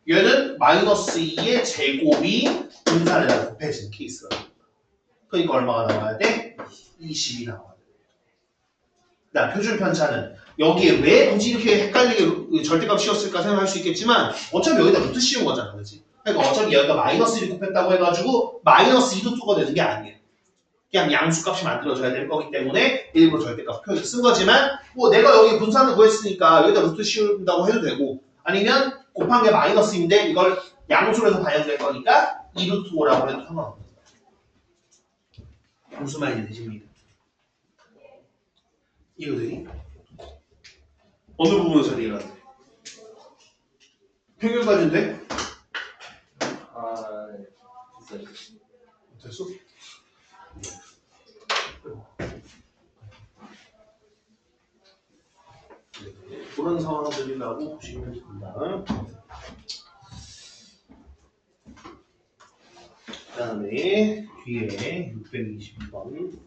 얘는 마이너스 2의 제곱이 분산에다 곱해진 케이스가. 그러니까 얼마가 나와야 돼? 20이 나와야 돼. 나 표준 편차는 여기에 왜 굳이 이렇게 헷갈리게 절대값 씌웠을까 생각할 수 있겠지만 어차피 여기다 루트 씌운 거잖아, 그렇지? 그러니까 어차피 여기가 마이너스 1이 곱했다고 해가지고 마이너스 2루트가 되는 게 아니에요. 그냥 양수값이 만들어져야 될 거기 때문에 일부러 절대값 표현을 쓴 거지만 뭐 내가 여기 분산을 구했으니까 여기다 루트 씌운다고 해도 되고 아니면 곱한 게 마이너스인데 이걸 양수로 해서 반영될 거니까 2루트 5라고 해도 상관없는 거예요. 무슨 말인지 되십니까? 이해되니? 어느 부분에서 이해가 안 돼? 평균까지인데? 됐어? 그런 상황들이라고 보시면 됩니다. 그 다음에 뒤에 622번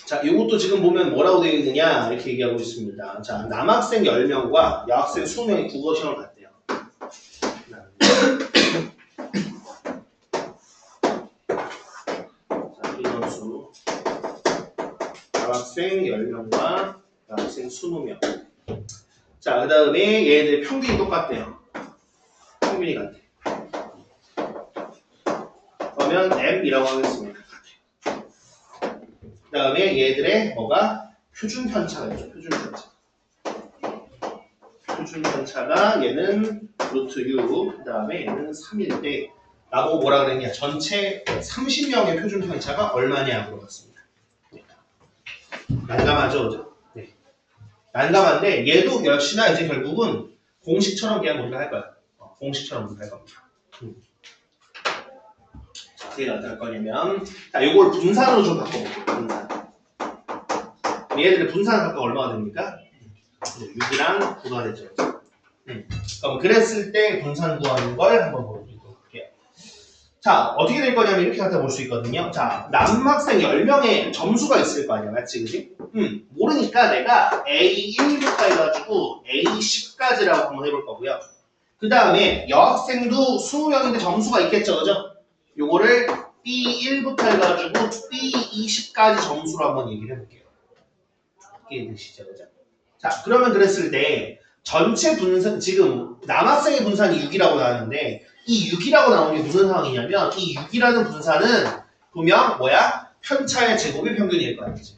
자, 이것도 지금 보면 뭐라고 되어 있느냐 이렇게 얘기하고 있습니다. 자, 남학생 10명과 여학생 20명이 국어 시험을 봤대요. 자, 인원수 남학생 10명과 여학생 20명. 자, 그 다음에 얘네들 평균이 똑같대요. 평균이 같대. 그러면 M이라고 하겠습니다. 그 다음에 얘들의 뭐가 표준 편차가 있죠. 표준 편차. 표준 편차가 얘는 루트 U, 그 다음에 얘는 3인데 나보고 뭐라 그랬냐? 전체 30명의 표준 편차가 얼마냐 물어봤습니다. 난감하죠, 그죠? 네. 난감한데 얘도 역시나 이제 결국은 공식처럼 그냥 우리가 할 거야. 공식처럼 우리가 할 겁니다. 어떻게 나타날 거냐면 자, 이걸 분산으로 좀 바꿔볼게요. 분산. 얘들의 분산 각각 얼마가 됩니까? 6이랑 9가 되죠. 그럼 그랬을 때 분산 구하는 걸 한번 보여드리도록 할게요. 자, 어떻게 될 거냐면 이렇게 갖다 볼 수 있거든요. 자, 남학생 10명의 점수가 있을 거 아니야. 맞지, 그지? 모르니까 내가 A1부터 해가지고 A10까지라고 한번 해볼 거고요. 그 다음에 여학생도 20명인데 점수가 있겠죠, 그죠? 요거를 B1부터 해가지고 B20까지 점수로 한번 얘기를 해볼게요. 이해되시죠, 그죠? 자, 그러면 그랬을 때 전체 분산, 지금 남학생의 분산이 6이라고 나왔는데 이 6이라고 나온 게 무슨 상황이냐면 이 6이라는 분산은 분명 뭐야? 편차의 제곱의 평균일 거 아니지.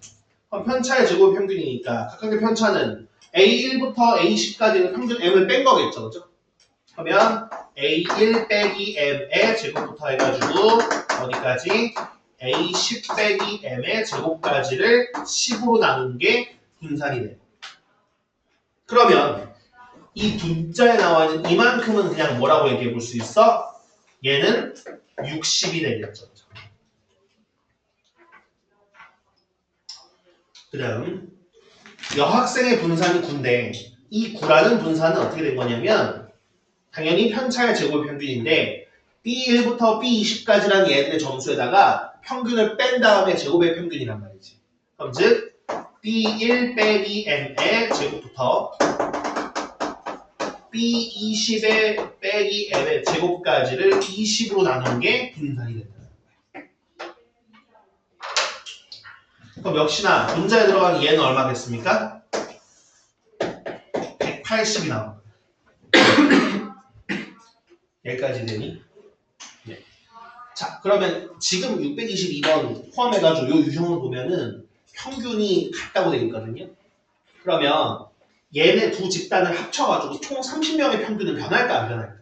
그럼 편차의 제곱의 평균이니까 각각의 편차는 A1부터 A10까지는 평균 M을 뺀 거겠죠. 그죠? 그러면 A1 빼기 M의 제곱부터 해가지고 어디까지? A10 빼기 M의 제곱까지를 10으로 나눈 게 분산이 돼요. 그러면 이 분자에 나와 있는 이만큼은 그냥 뭐라고 얘기해 볼 수 있어? 얘는 60이 되겠죠. 그 다음 여학생의 분산이 9인데 이 9라는 분산은 어떻게 된 거냐면 당연히 편차의 제곱 평균인데 B1부터 B20까지라는 얘들의 점수에다가 평균을 뺀 다음에 제곱의 평균이란 말이지. 그럼 즉 B1 빼기 M의 제곱부터 B20의 빼기 M의 제곱까지를 20으로 나눈 게 분산이 된다. 그럼 역시나 분자에 들어가는 얘는 얼마겠습니까? 180이 나옵니다. 여기까지 되니? 네. 자, 그러면 지금 622번 포함해가지고 이 유형을 보면은 평균이 같다고 되어 있거든요. 그러면 얘네 두 집단을 합쳐가지고 총 30명의 평균은 변할까 안 변할까?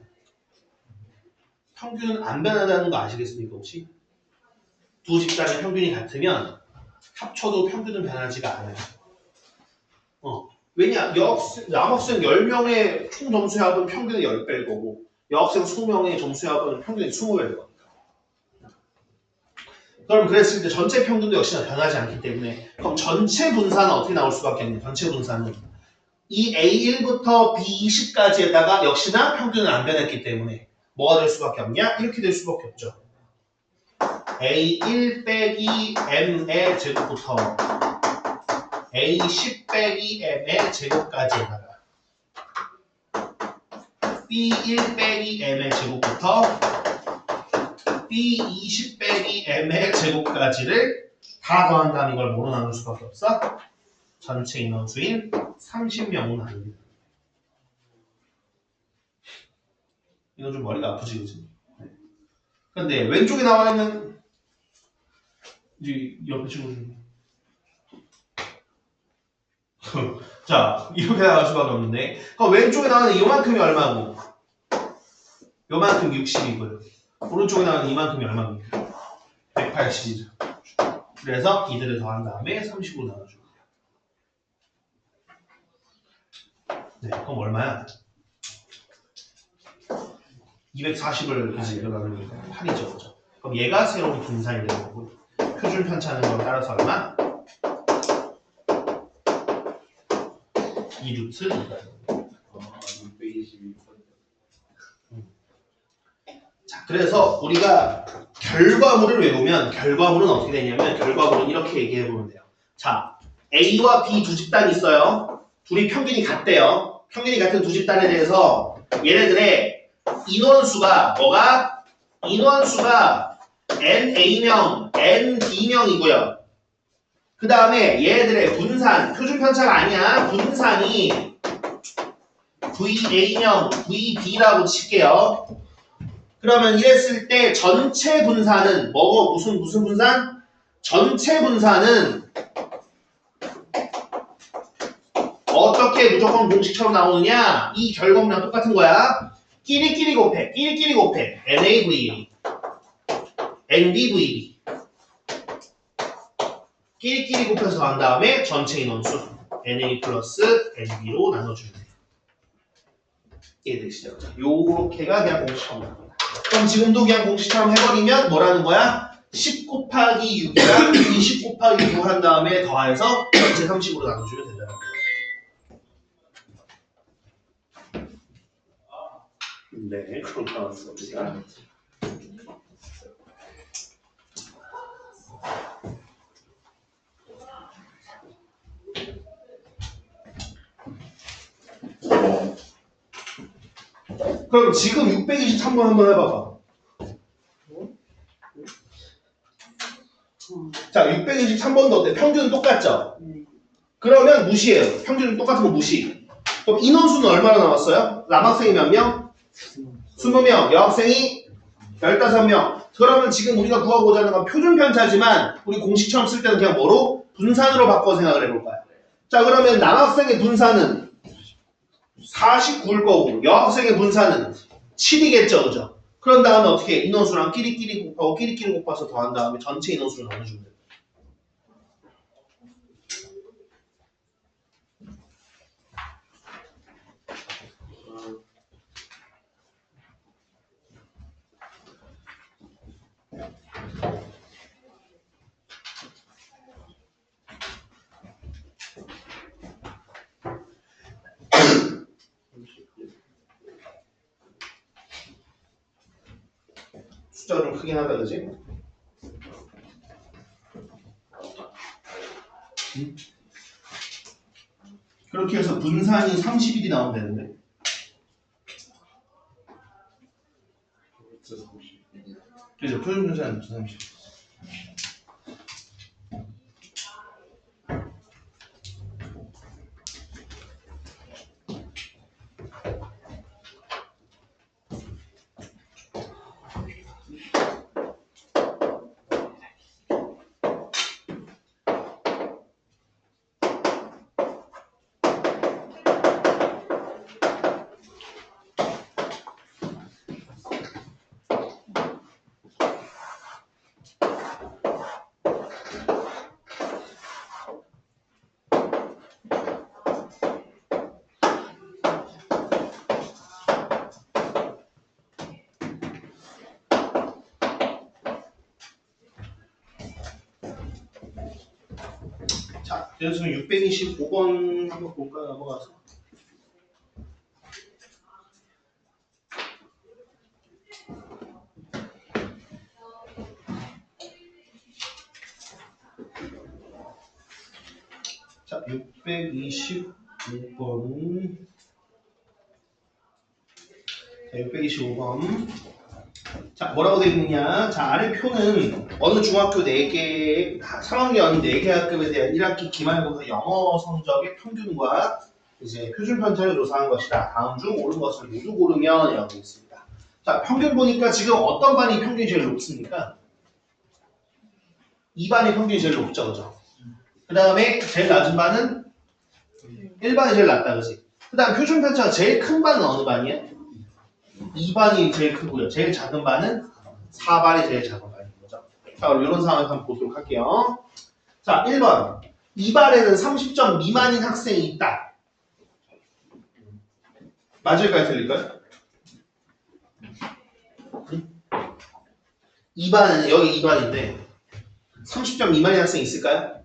평균은 안 변한다는 거 아시겠습니까 혹시? 두 집단의 평균이 같으면 합쳐도 평균은 변하지가 않아요. 왜냐? 남학생 10명의 총 점수 합은 평균이 10배일 거고 여학생 20명의 점수 합은 평균이 20배일 거니까. 그럼 그랬을 때 전체 평균도 역시나 변하지 않기 때문에 그럼 전체 분산은 어떻게 나올 수밖에 없냐? 전체 분산은 이 A1부터 B20까지에다가 역시나 평균은 안 변했기 때문에 뭐가 될 수밖에 없냐? 이렇게 될 수밖에 없죠. A1 빼기 M의 제곱부터 A10 빼기 M의 제곱까지에다가 B1 빼기 M의 제곱부터 B20 빼기 M의 제곱까지를 다 더한다면 이걸 뭐로 나눌 수밖에 없어? 전체 인원수인 30명으로 나눕니다. 이거 좀 머리가 아프지, 그치? 근데 왼쪽에 나와 있는 옆에 친구들 자, 이렇게 나갈 수밖에 없는데 그럼 왼쪽에 나오는 이만큼이 얼마고? 요만큼 60이고요. 오른쪽에 나오는 이만큼이 얼마입니까? 180이죠. 그래서 이들을 더한 다음에 30으로 나눠주고 네, 그럼 얼마야? 240을 그지 나누니까 8이죠, 그죠? 그럼 얘가 새로운 분산이 되는 거고 표준 편차는 걸 따라서 얼마? 2루트 2가 622. 자, 그래서 우리가 결과물을 외우면 결과물은 어떻게 되냐면 결과물은 이렇게 얘기해 보면 돼요. 자, A와 B 두 집단이 있어요. 둘이 평균이 같대요. 평균이 같은 두 집단에 대해서 얘네들의 인원수가 뭐가? 인원수가 NA명, NB명이고요. 그 다음에 얘네들의 분산, 표준 편차가 아니야. 분산이 VA명, VB라고 칠게요. 그러면 이랬을 때 전체 분산은 뭐고 무슨 분산? 전체 분산은 어떻게 무조건 공식처럼 나오느냐? 이 결과물이랑 똑같은 거야. 끼리끼리 곱해 NAVA, NBVB 끼리끼리 곱해서 한 다음에 전체 인원수 NA 플러스 NB로 나눠주면 돼요. 이해되시죠? 요렇게가 그냥 공식처럼 나옵니다. 그럼 지금도 그냥 공식처럼 해버리면 뭐라는 거야? 10 곱하기 6이랑 20 곱하기 6 한 다음에 더해서 전체 30으로 나눠주면 된다는 거예요. 네, 그럼 나왔습니다. 그럼 지금 623번 한번 해봐봐. 자, 623번도 어때? 평균은 똑같죠? 그러면 무시해요. 평균은 똑같은 거 무시. 그럼 인원수는 얼마나 남았어요? 남학생이 몇 명? 20명. 여학생이 15명. 그러면 지금 우리가 구하고자 하는 건 표준 편차지만 우리 공식처럼 쓸 때는 그냥 뭐로? 분산으로 바꿔 생각을 해볼 거야. 자, 그러면 남학생의 분산은 49일 거고 여학생의 분산은 7이겠죠, 그죠? 그런 다음에 어떻게 인원수랑 끼리끼리 곱하고 끼리끼리 곱해서 더한 다음에 전체 인원수를 나눠주면 돼요. 숫자가 좀 크긴 하다, 그지? 그렇게 해서 분산이 30일이 나오면 되는데. 그죠? 표준 분산은 30일. 자, 그래서 625번 한번 볼까요? 넘어가서. 자, 625번. 자, 625번. 자, 뭐라고 되어 있느냐? 자, 아래 표는 어느 중학교 4개, 3학년 4개 학급에 대한 1학기 기말고사 영어 성적의 평균과 이제 표준 편차를 조사한 것이다. 다음 중 옳은 것을 모두 고르면 이라고 되어 있습니다. 자, 평균 보니까 지금 어떤 반이 평균이 제일 높습니까? 2반이 평균이 제일 높죠, 그죠? 그 다음에 제일 낮은 반은 1반이 제일 낮다, 그지? 그 다음 표준 편차가 제일 큰 반은 어느 반이야? 2반이 제일 크고요. 제일 작은 반은 4반이 제일 작은 반인 거죠. 자, 그럼 이런 상황을 한번 보도록 할게요. 자, 1번. 2반에는 30점 미만인 학생이 있다. 맞을까요? 틀릴까요? 2반은 여기 2반인데 30점 미만인 학생이 있을까요?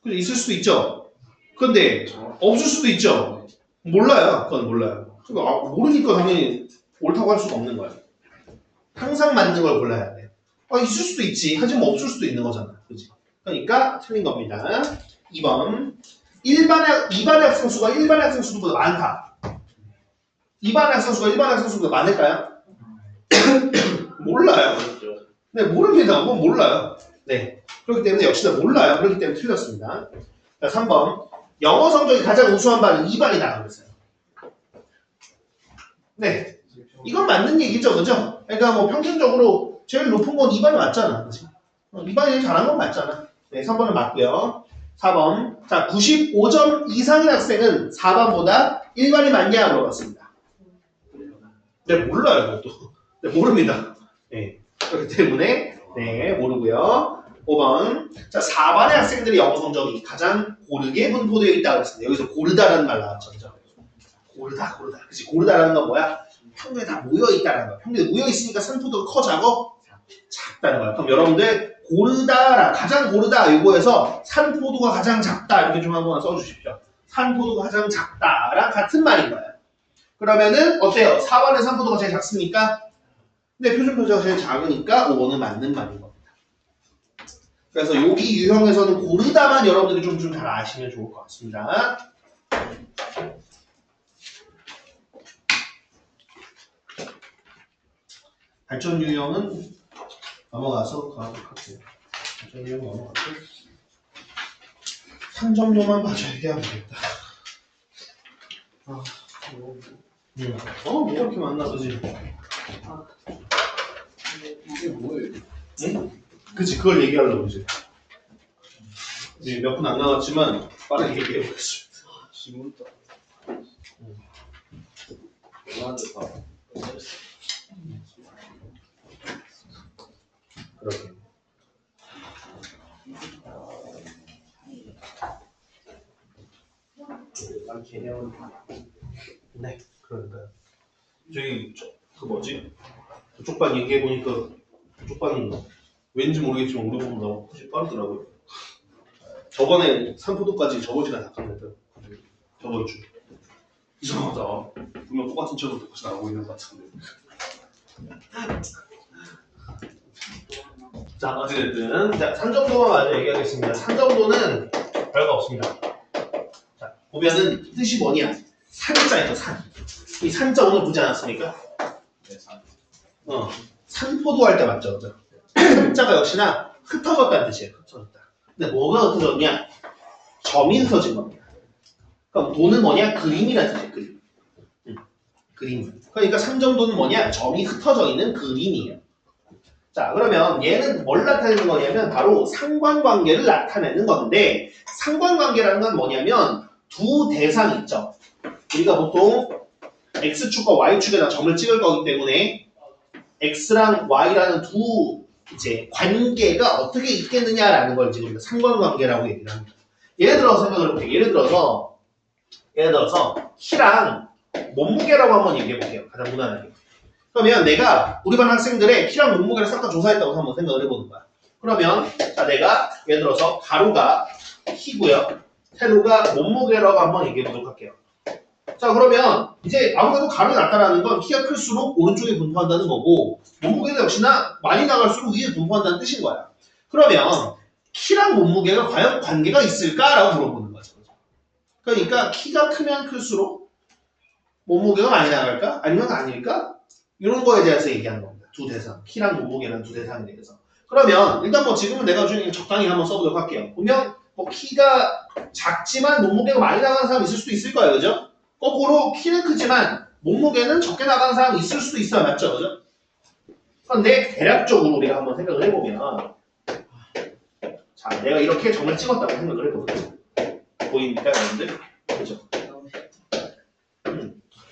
있을 수도 있죠. 근데 없을 수도 있죠. 몰라요. 그건 몰라요. 그러니까 모르니까 당연히 옳다고 할 수가 없는 거예요. 항상 맞는 걸 골라야 돼. 있을 수도 있지. 하지만 없을 수도 있는 거잖아. 그치? 그러니까 틀린 겁니다. 2번. 2반의 학생 수가 1반의 학생 수보다 많다. 2반의 학생 수가 1반의 학생 수보다 많을까요? 몰라요. 네, 모릅니다. 그건 몰라요. 네. 그렇기 때문에 역시나 몰라요. 그렇기 때문에 틀렸습니다. 자, 3번. 영어 성적이 가장 우수한 반은 2반이다. 그랬어요. 네. 이건 맞는 얘기죠. 그죠? 그러니까 뭐 평균적으로 제일 높은 건 2반이 맞잖아. 그치? 2반이 제일 잘한 건 맞잖아. 네, 3번은 맞고요. 4번. 자, 95점 이상인 학생은 4반보다 1반이 맞냐 물어봤습니다. 네, 몰라요. 그것도. 네, 모릅니다. 네. 그렇기 때문에 네, 모르고요. 5번. 자, 4반의 학생들의 영어 성적이 가장 고르게 분포되어 있다고 했습니다. 여기서 고르다라는 말 나왔죠. 그죠? 고르다. 그치? 고르다라는 건 뭐야? 평균에 다 모여있다는 거야. 평균에 모여있으니까 산포도가 커, 작어? 작다는 거야. 그럼 여러분들 고르다, 가장 고르다 이거에서 산포도가 가장 작다 이렇게 좀 한번 써주십시오. 산포도가 가장 작다랑 같은 말인 거예요. 그러면은 어때요? 4번의 산포도가 제일 작습니까? 근데 표준 편차가 제일 작으니까 5번은 맞는 말인 겁니다. 그래서 여기 유형에서는 고르다만 여러분들이 좀 잘 아시면 좋을 것 같습니다. 발전 유형은 넘어가서 가도록 할게요. 발전 유형 넘어가고 3점도만 봐줘 얘기하면 되겠다. 뭐가 이렇게 많나 보지? 이게 뭐예요? 응? 그치, 그걸 얘기하려고 이제. 몇 분 안 남았지만 빠르게 얘기해보겠습니다. 지금부터. 나한테 봐. 그러게. 네, 그러니까요. 저기 그 뭐지? 그쪽 반 얘기해 보니까 그쪽 반은 왠지 모르겠지만 우리 보다 훨씬 빠르더라고요. 저번에 산포도까지 저번 시간 다 끝냈어요. 저번 주. 이상하다. 분명 똑같은 책으로 똑같이 나오고 있는 것 같은데. 자, 어쨌든 자, 3점도만 먼저 얘기하겠습니다. 3점도는 별거 없습니다. 자, 보면은 뜻이 뭐냐? 산자예요, 산. 이 산자 오늘 보지 않았습니까? 네, 산. 산포도 할 때 맞죠? 산자가 역시나 흩어졌다는 뜻이에요. 흩어졌다. 근데 뭐가 흩어졌냐? 점이 흩어진 겁니다. 그럼 도는 뭐냐? 그림이라는 뜻이에요. 그림. 그림. 그러니까 3점도는 뭐냐? 점이 흩어져 있는 그림이에요. 자, 그러면 얘는 뭘 나타내는 거냐면 바로 상관관계를 나타내는 건데 상관관계라는 건 뭐냐면 두 대상 있죠. 우리가 보통 X축과 Y축에다 점을 찍을 거기 때문에 X랑 Y라는 두 이제 관계가 어떻게 있겠느냐라는 걸 지금 우리가 상관관계라고 얘기를 합니다. 예를 들어서 생각을 해볼게요. 예를 들어서 키랑 몸무게라고 한번 얘기해 볼게요. 가장 무난하게. 그러면 내가 우리 반 학생들의 키랑 몸무게를 싹 다 조사했다고 한번 생각을 해보는 거야. 그러면 자 내가 예를 들어서 가로가 키고요. 세로가 몸무게라고 한번 얘기해 보도록 할게요. 자 그러면 이제 아무래도 가로 낮다라는 건 키가 클수록 오른쪽에 분포한다는 거고 몸무게도 역시나 많이 나갈수록 위에 분포한다는 뜻인 거야. 그러면 키랑 몸무게가 과연 관계가 있을까라고 물어보는 거죠. 그러니까 키가 크면 클수록 몸무게가 많이 나갈까? 아니면 아닐까? 이런 거에 대해서 얘기하는 겁니다. 두 대상. 키랑 몸무게라는 두 대상에 대해서. 그러면 일단 뭐 지금은 내가 적당히 한번 써보도록 할게요. 보면 뭐 키가 작지만 몸무게가 많이 나가는 사람 있을 수도 있을 거예요. 그죠? 거꾸로 키는 크지만 몸무게는 적게 나가는 사람 있을 수도 있어요. 맞죠? 그죠? 그런데 대략적으로 우리가 한번 생각을 해보면 자 내가 이렇게 점을 찍었다고 생각을 해보세요. 보입니까 여러분들? 그죠?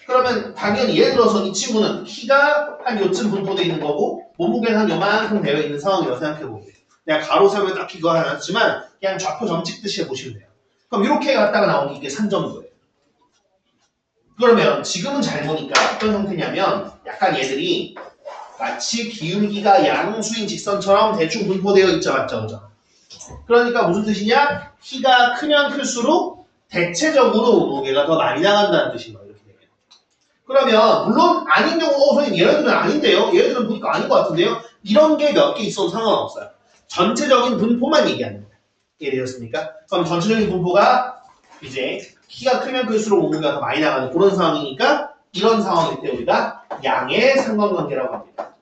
그러면 당연히 예를 들어서 이 친구는 키가 한 요쯤 분포되어 있는 거고 몸무게는 한 요만큼 되어 있는 상황이라고 생각해볼게요. 내가 가로 세로에 딱히 그거 하지 않았지만 그냥 좌표 점 찍듯이 해보시면 돼요. 그럼 이렇게 갔다가 나오는 이게 3점도예요. 그러면 지금은 잘 보니까 어떤 형태냐면 약간 얘들이 마치 기울기가 양수인 직선처럼 대충 분포되어 있죠. 맞죠? 그죠? 그러니까 무슨 뜻이냐? 키가 크면 클수록 대체적으로 몸무게가 더 많이 나간다는 뜻인 거예요. 그러면 물론 아닌 경우 선생님 얘네들은 아닌데요. 얘네들은 보니까 아닌 것 같은데요. 이런 게 몇 개 있어도 상관없어요. 전체적인 분포만 얘기하는 거예요. 이해되셨습니까? 그럼 전체적인 분포가 이제 키가 크면 클수록 몸무게가 더 많이 나가는 그런 상황이니까 이런 상황일 때 우리가 양의 상관관계라고 합니다.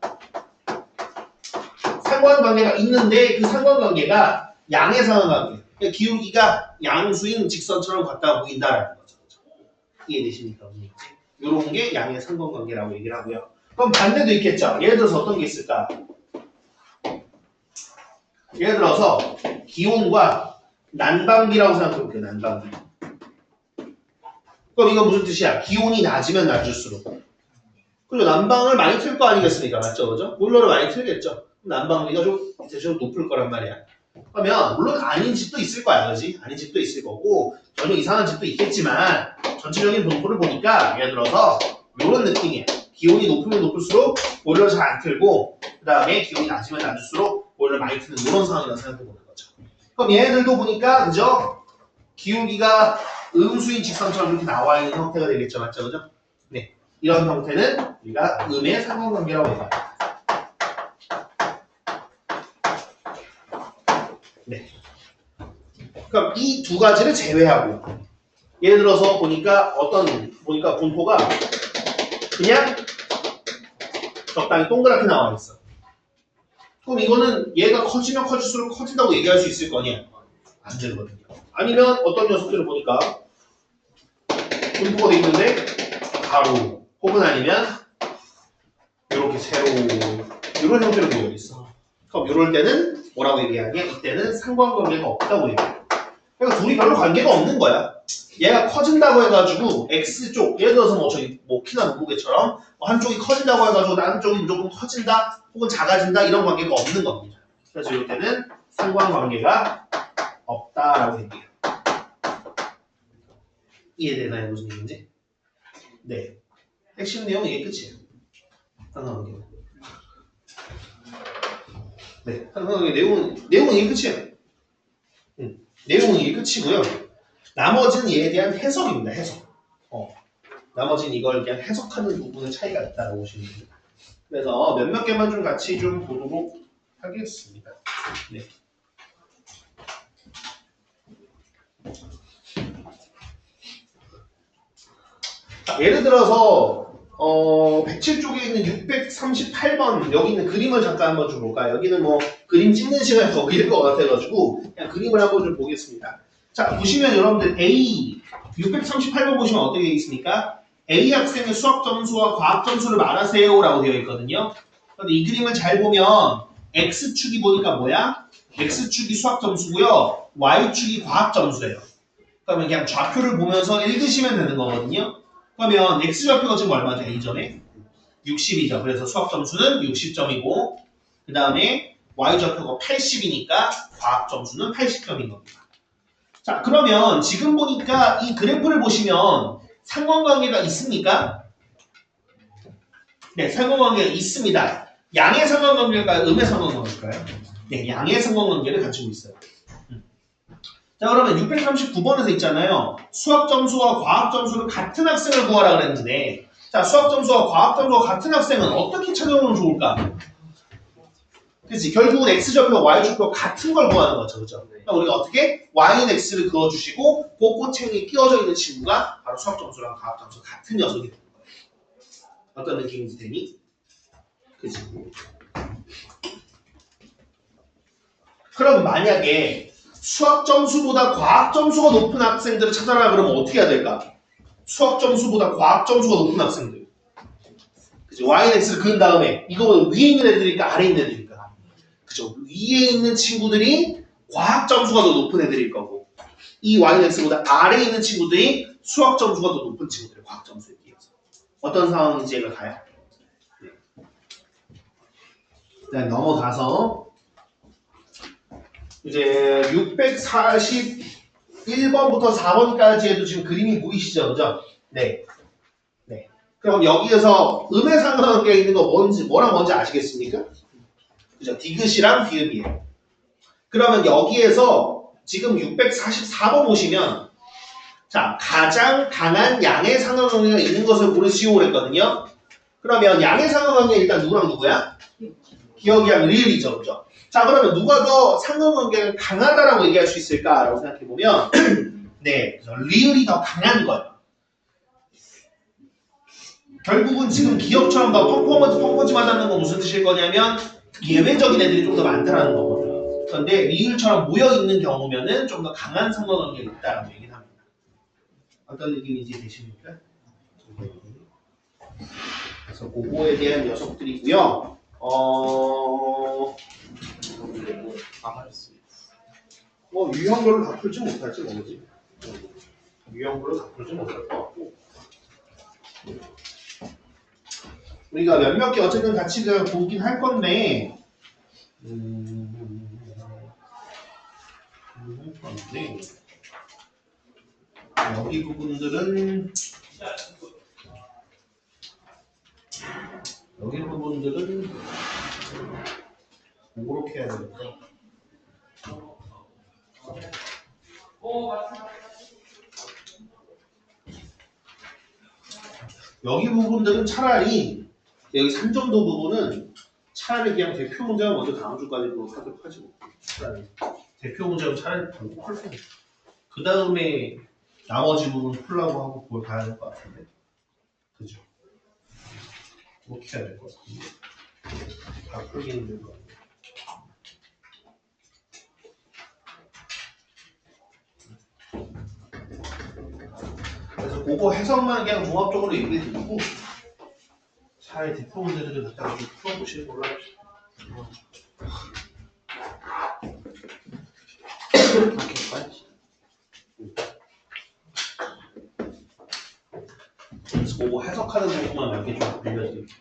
상관관계가 있는데 그 상관관계가 양의 상관관계. 그러니까 기울기가 양수인 직선처럼 같다 보인다라는 거죠. 이해되십니까? 이런 게 양의 상관관계라고 얘기를 하고요. 그럼 반대도 있겠죠. 예를 들어서 어떤 게 있을까? 예를 들어서 기온과 난방비라고 생각해볼게요. 난방비. 그럼 이건 무슨 뜻이야? 기온이 낮으면 낮을수록. 그리고 난방을 많이 틀 거 아니겠습니까? 맞죠? 그죠? 보일러를 많이 틀겠죠. 난방비가 좀 대체적으로 높을 거란 말이야. 그러면 물론 아닌 집도 있을 거야. 그지? 아닌 집도 있을 거고 전혀 이상한 집도 있겠지만 전체적인 분포를 보니까 예를 들어서 이런 느낌이에요. 기온이 높으면 높을수록 보일러 잘 안 틀고 그 다음에 기온이 낮으면 낮을수록 보일러 많이 트는 이런 상황이라고 생각해보는 거죠. 그럼 얘네들도 보니까 그죠? 기울기가 음수인 직선처럼 이렇게 나와 있는 형태가 되겠죠. 맞죠? 그죠? 네. 이런 형태는 우리가 음의 상관관계라고 해요. 네. 그럼 이 두 가지를 제외하고 예를 들어서 보니까 분포가 그냥 적당히 동그랗게 나와 있어. 그럼 이거는 얘가 커지면 커질수록 커진다고 얘기할 수 있을 거냐? 안 되거든요. 아니면 어떤 녀석들을 보니까 분포가 돼 있는데 가로 혹은 아니면 이렇게 세로 이런 형태로 모여 있어. 그럼 이럴 때는 뭐라고 얘기하냐? 이때는 상관관계가 없다고 얘기해. 그러니까 둘이 별로 관계가 없는 거야. 얘가 커진다고 해가지고 X쪽 예를 들어서 뭐 저기 뭐 키나 눈무게처럼 한쪽이 커진다고 해가지고 다른 쪽이 무조건 커진다 혹은 작아진다 이런 관계가 없는 겁니다. 그래서 이럴 때는 상관관계가 없다라고 얘기해요. 이해되나요? 무슨 얘기인지? 네. 핵심 내용은 이게 끝이에요. 상관관계. 네. 상관관계 내용은 이게 끝이에요. 내용은 이게 끝이고요. 나머지는 얘에 대한 해석입니다. 해석. 나머지는 이걸 그냥 해석하는 부분의 차이가 있다고 보시면 됩니다. 그래서 몇몇 개만 좀 같이 좀 보도록 하겠습니다. 네. 자, 예를 들어서 107쪽에 있는 638번 여기 있는 그림을 잠깐 한번 좀 볼까요? 여기는 뭐 그림 찍는 시간이 더 길 것 같아가지고 그냥 그림을 한번 좀 보겠습니다. 자, 보시면 여러분들 A 638번 보시면 어떻게 되어 있습니까? A 학생의 수학 점수와 과학 점수를 말하세요 라고 되어 있거든요. 그런데 이 그림을 잘 보면 X축이 보니까 뭐야? X축이 수학 점수고요. Y축이 과학 점수예요. 그러면 그냥 좌표를 보면서 읽으시면 되는 거거든요. 그러면 X좌표가 지금 얼마죠? A점에? 60이죠. 그래서 수학 점수는 60점이고 그 다음에 Y좌표가 80이니까 과학 점수는 80점인 겁니다. 자, 그러면 지금 보니까 이 그래프를 보시면 상관관계가 있습니까? 네, 상관관계가 있습니다. 양의 상관관계일까요? 음의 상관관계일까요? 네, 양의 상관관계를 가지고 있어요. 자, 그러면 639번에서 있잖아요. 수학 점수와 과학 점수를 같은 학생을 구하라 그랬는데 자, 수학 점수와 과학 점수가 같은 학생은 어떻게 찾아오면 좋을까? 그치? 결국은 X좌표, Y좌표 같은 걸 구하는 거죠. 그죠? 그러니까 우리가 어떻게? Y는 X를 그어주시고 그 꼬챙이에 끼워져 있는 친구가 바로 수학 점수랑 과학 점수 같은 녀석이 되는 거예요. 어떤 느낌인지 되니? 그치? 그럼 만약에 수학 점수보다 과학 점수가 높은 학생들을 찾아라 그러면 어떻게 해야 될까? 수학 점수보다 과학 점수가 높은 학생들. 그치? Y는 X를 그은 다음에 이거보다 위에 있는 애들일까? 아래에 있는 애들일까? 그죠? 위에 있는 친구들이 과학 점수가 더 높은 애들일 거고 이 YX보다 아래에 있는 친구들이 수학 점수가 더 높은 친구들의 과학 점수에 비해서 어떤 상황인지 얘가 가요? 네. 일단 넘어가서 이제 641번부터 4번까지에도 지금 그림이 보이시죠? 그죠? 네. 네. 그럼 여기에서 음의 상관관계에 있는 거 뭐랑 뭔지 아시겠습니까? 그죠? 디귿이랑 비읍이에요. 그러면 여기에서 지금 644번 보시면 자, 가장 강한 양의 상관관계가 있는 것을 고르시오 그랬거든요. 그러면 양의 상관관계 일단 누구랑 누구야? 기억이랑 리을이죠. 그죠? 자, 그러면 누가 더 상관관계가 강하다라고 얘기할 수 있을까라고 생각해보면 네, 리을이 더 강한 거예요. 결국은 지금 기억처럼 더 펑퍼짐하다는 건 무슨 뜻일 거냐면 예외적인 애들이 좀 더 많다라는 거거든요. 그런데 리을처럼 모여있는 경우면은 좀 더 강한 상관관계가 있다라고 얘기를 합니다. 어떤 느낌인지 되십니까? 그래서 그거에 대한 녀석들이고요. 유형별로 다 풀지 못할지 모르지. 유형별로 다 풀지 못할 것 같고. 우리가 몇몇 개 어쨌든 같이 보긴 할 건데, 여기 부분들은 그렇게 해야 되겠다. 여기 부분들은 차라리 여기 3점도 부분은 차라리 그냥 대표 문제만 먼저 다음 주까지 하도록 하죠. 차라리 대표 문제는 차라리 풀고 그 다음에 나머지 부분 풀라고 하고 그걸 봐야 될 것 같은데, 그죠? 그렇게 해야 될 것 같은데 다 풀기 힘들 것 같아요. 그거 해석만 그냥 종합적으로 얘기해 드리고 차라리 대표 문제들을 갖다가 좀 풀어보시는 걸로 합시다. 그래서 그거 해석하는 부분만 몇 개 좀 빌려드릴게요.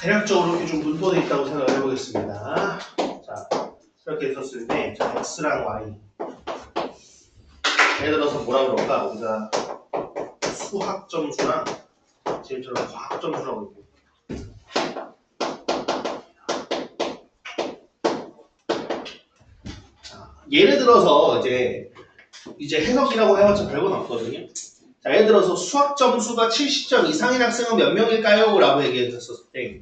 대략적으로 이렇게 좀 문본에 있다고 생각을 해보겠습니다. 자, 이렇게 있었을 때, 자, x랑 y. 예를 들어서 뭐라 그럴까? 우리가 수학 점수랑 지금처럼 과학 점수라고 얘기해요. 자, 예를 들어서 이제 해석이라고 해봤자 별건 없거든요. 자, 예를 들어서 수학 점수가 70점 이상인 학생은 몇 명일까요? 라고 얘기했었을 때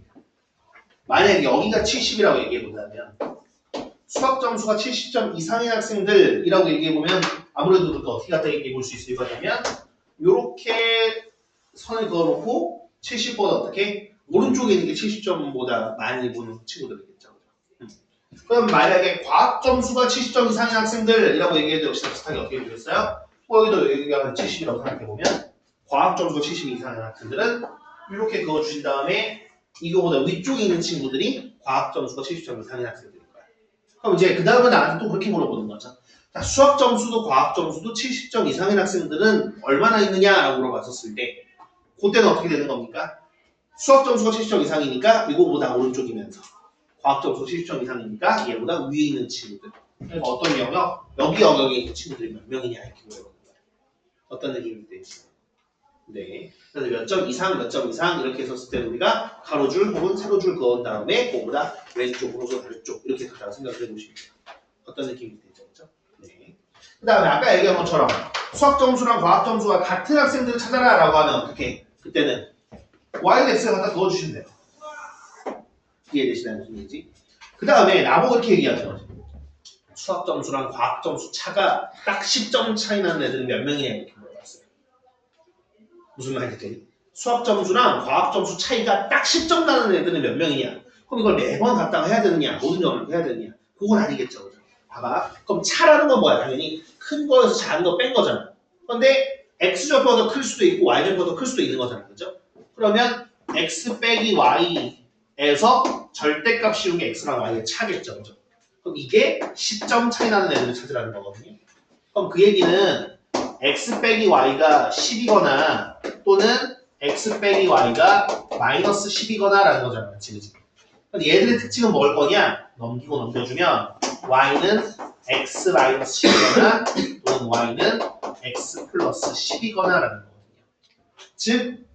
만약에 여기가 70이라고 얘기해본다면 수학 점수가 70점 이상인 학생들이라고 얘기해보면 아무래도 어떻게 갖다 얘기해볼 수 있을 거냐면 이렇게 선을 그어놓고 70보다 어떻게? 오른쪽에 있는 게 70점보다 많이 보는 친구들이겠죠. 그럼 만약에 과학 점수가 70점 이상인 학생들이라고 얘기해도 역시 비슷하게 어떻게 보겠어요? 여기도 여기가 70이라고 생각해보면 과학 점수가 70 이상인 학생들은 이렇게 그어주신 다음에 이거보다 위쪽에 있는 친구들이 과학 점수가 70점 이상인 학생들일 거야. 그럼 이제 그 다음에 나한테 또 그렇게 물어보는 거죠. 자, 수학 점수도 과학 점수도 70점 이상인 학생들은 얼마나 있느냐라고 물어봤었을 때 그때는 어떻게 되는 겁니까? 수학 점수가 70점 이상이니까 이거보다 오른쪽이면서 과학 점수 70점 이상이니까 얘보다 위에 있는 친구들. 그러니까 어떤 영역? 여기 영역에 있는 친구들이 몇 명이냐 이렇게 물어보는 거야. 어떤 느낌이 되시죠? 네. 그래서 몇 점 이상 이렇게 했었을 때 우리가 가로줄 혹은 세로줄 그은 다음에 그거보다 왼쪽, 오른쪽, 아래쪽 이렇게 갖다가 생각을 해보시면 돼요. 어떤 느낌이 되죠? 그렇죠? 네. 그 다음에 아까 얘기한 것처럼 수학 점수랑 과학 점수가 같은 학생들을 찾아라 라고 하면 어떻게? 그때는 y, x를 갖다 그어주시면 돼요. 이해되시나요? 무슨 얘기지? 그 다음에 나보고 이렇게 얘기하죠. 수학 점수랑 과학 점수 차가 딱 10점 차이 나는 애들은 몇 명이냐 이렇게 물어봤어요. 무슨 말이지? 수학 점수랑 과학 점수 차이가 딱 10점 나는 애들은 몇 명이냐? 그럼 이걸 매번 갖다가 해야 되느냐? 모든 점을 해야 되느냐? 그건 아니겠죠. 봐봐. 그럼 차라는 건 뭐야? 당연히 큰 거에서 작은 거 뺀 거잖아. 그런데 x좌표가 더 클 수도 있고 y좌표가 더 클 수도 있는 거잖아. 그죠? 그러면 x 빼기 y에서 절대값 씌운 게 x랑 y의 차겠죠. 그죠? 그럼 이게 10점 차이 나는 애들을 찾으라는 거거든요. 그럼 그 얘기는 x 빼기 y가 10이거나 또는 x 빼기 y가 마이너스 10이거나 라는 거잖아. 그치? 근데 얘들의 특징은 뭐일 거냐? 넘기고 넘겨주면 y는 x 마이너스 10이거나 또는 y는 x 플러스 10이거나 라는 거거든요. 즉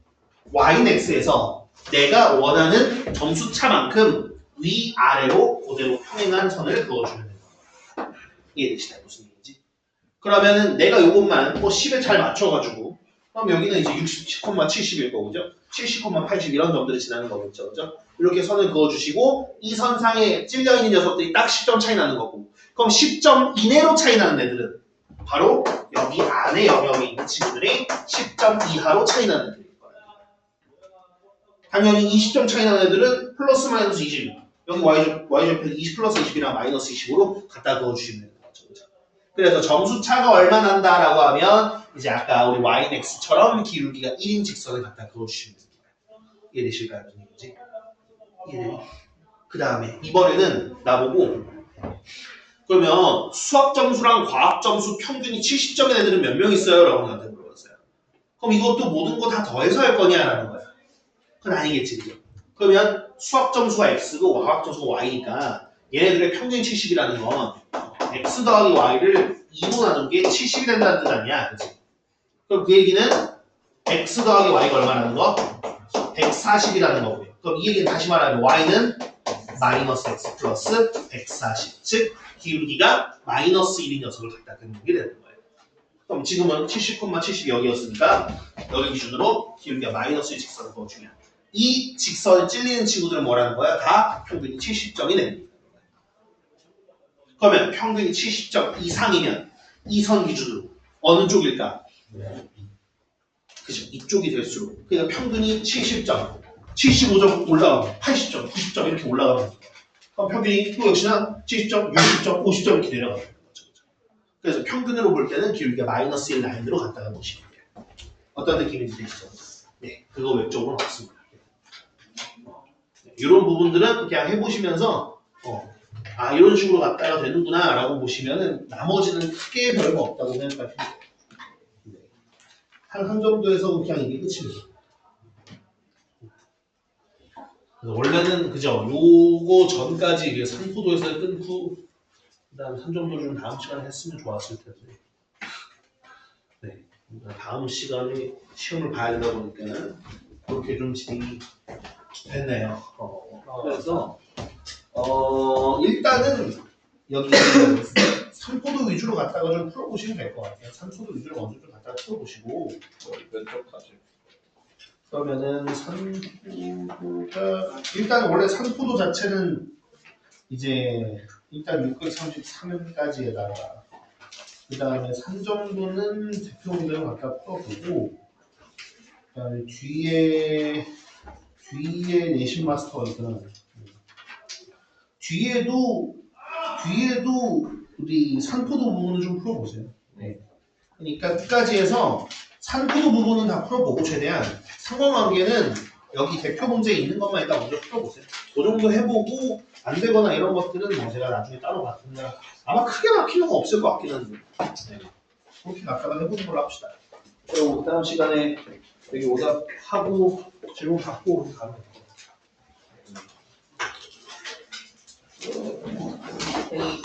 y는 x에서 내가 원하는 점수 차만큼 위아래로 그대로 평행한 선을 그어주면 됩니다. 이해되시나요? 무슨 얘기인지? 그러면은 내가 요것만 10에 잘 맞춰가지고 그럼 여기는 이제 60,70일 거고죠. 70,80 이런 점들이 지나는 거겠죠. 그죠? 이렇게 선을 그어주시고 이 선상에 찔려있는 녀석들이 딱 10점 차이 나는 거고 그럼 10점 이내로 차이 나는 애들은 바로 여기 안에 영역에 있는 친구들이 10점 이하로 차이 나는 애들일 거예요. 당연히 20점 차이 나는 애들은 플러스 마이너스 20 여기 y좌표 20 플러스 20이랑 마이너스 20으로 갖다 그어주시면 되는 거죠. 그죠? 그래서 점수 차가 얼마 난다라고 하면 이제 아까 우리 y는 x처럼 기울기가 1인 직선을 갖다 그어주시면 됩니다. 이해되실까요? 무슨 얘기지? 이해되니? 그 다음에 이번에는 나보고 그러면 수학 점수랑 과학 점수 평균이 70점인 애들은 몇 명 있어요? 라고 나한테 물어봤어요. 그럼 이것도 모든 거 다 더해서 할 거냐라는 거야. 그건 아니겠지. 그죠? 그러면 수학 점수가 x고 과학 점수가 y니까 얘네들의 평균 70이라는 건 x 더하기 y를 2로 나눈 게 70이 된다는 뜻 아니야? 그치? 그럼 그 얘기는 x 더하기 y가 얼마라는 거? 140이라는 거고요. 그럼 이 얘기는 다시 말하면 y는 마이너스 x 플러스 140. 즉 기울기가 마이너스 1인 녀석을 갖다 그는 게 되는 거예요. 그럼 지금은 70,70 여기였으니까 여기 기준으로 기울기가 마이너스 1 직선을 그어주면 이 직선에 찔리는 친구들은 뭐라는 거야? 다 평균이 70점이 됩니다. 그러면 평균이 70점 이상이면 이 선 기준으로 어느 쪽일까? 그죠? 이쪽이 될수록. 그러니까 평균이 70점, 75점 올라가고 80점, 90점 이렇게 올라가면 그럼 평균이 또 역시나 70점, 60점, 50점 이렇게 내려가는 거죠. 그래서 평균으로 볼 때는 기울기가 마이너스 1 라인으로 갔다가 보시면 돼요. 어떤 느낌인지 되시죠? 네, 그거 외적으로는 없습니다. 이런 부분들은 그냥 해보시면서 아 이런 식으로 갔다가 되는구나 라고 보시면은 나머지는 크게 별거 없다고 생각하시면 돼요. 네. 한 정도에서 그냥 이게 끝입니다. 그래서 원래는 그죠 요거 전까지 산포도에서 끈 후 그다음 산정도 좀 다음 시간에 했으면 좋았을 텐데 네. 다음 시간에 시험을 봐야 되다 보니까 그렇게 좀 진행이 됐네요. 그래서 일단은 여기 산포도 위주로 갔다가 좀 풀어보시면 될 것 같아요. 산포도 위주로 먼저 좀 갔다가 풀어보시고 왼쪽까지. 그러면은 산포도가 일단 원래 산포도 자체는 이제 일단 633까지에다가 그 다음에 산정도는 대표 문제를 갖다 풀어보고 그 다음에 뒤에 내신 마스터가 있구나. 뒤에도 우리 산포도 부분을 좀 풀어보세요. 네. 그러니까 끝까지 해서 산포도 부분은 다 풀어보고 최대한 상관관계는 여기 대표 문제에 있는 것만 일단 먼저 풀어보세요. 그 정도 해보고 안 되거나 이런 것들은 뭐 제가 나중에 따로 봤는데 아마 크게 막히는 건 없을 것 같긴 한데 네. 그렇게 갔다가 해보는 걸로 합시다. 그리고 다음 시간에 여기 오답하고 질문 받고 가면 될 것 같아요.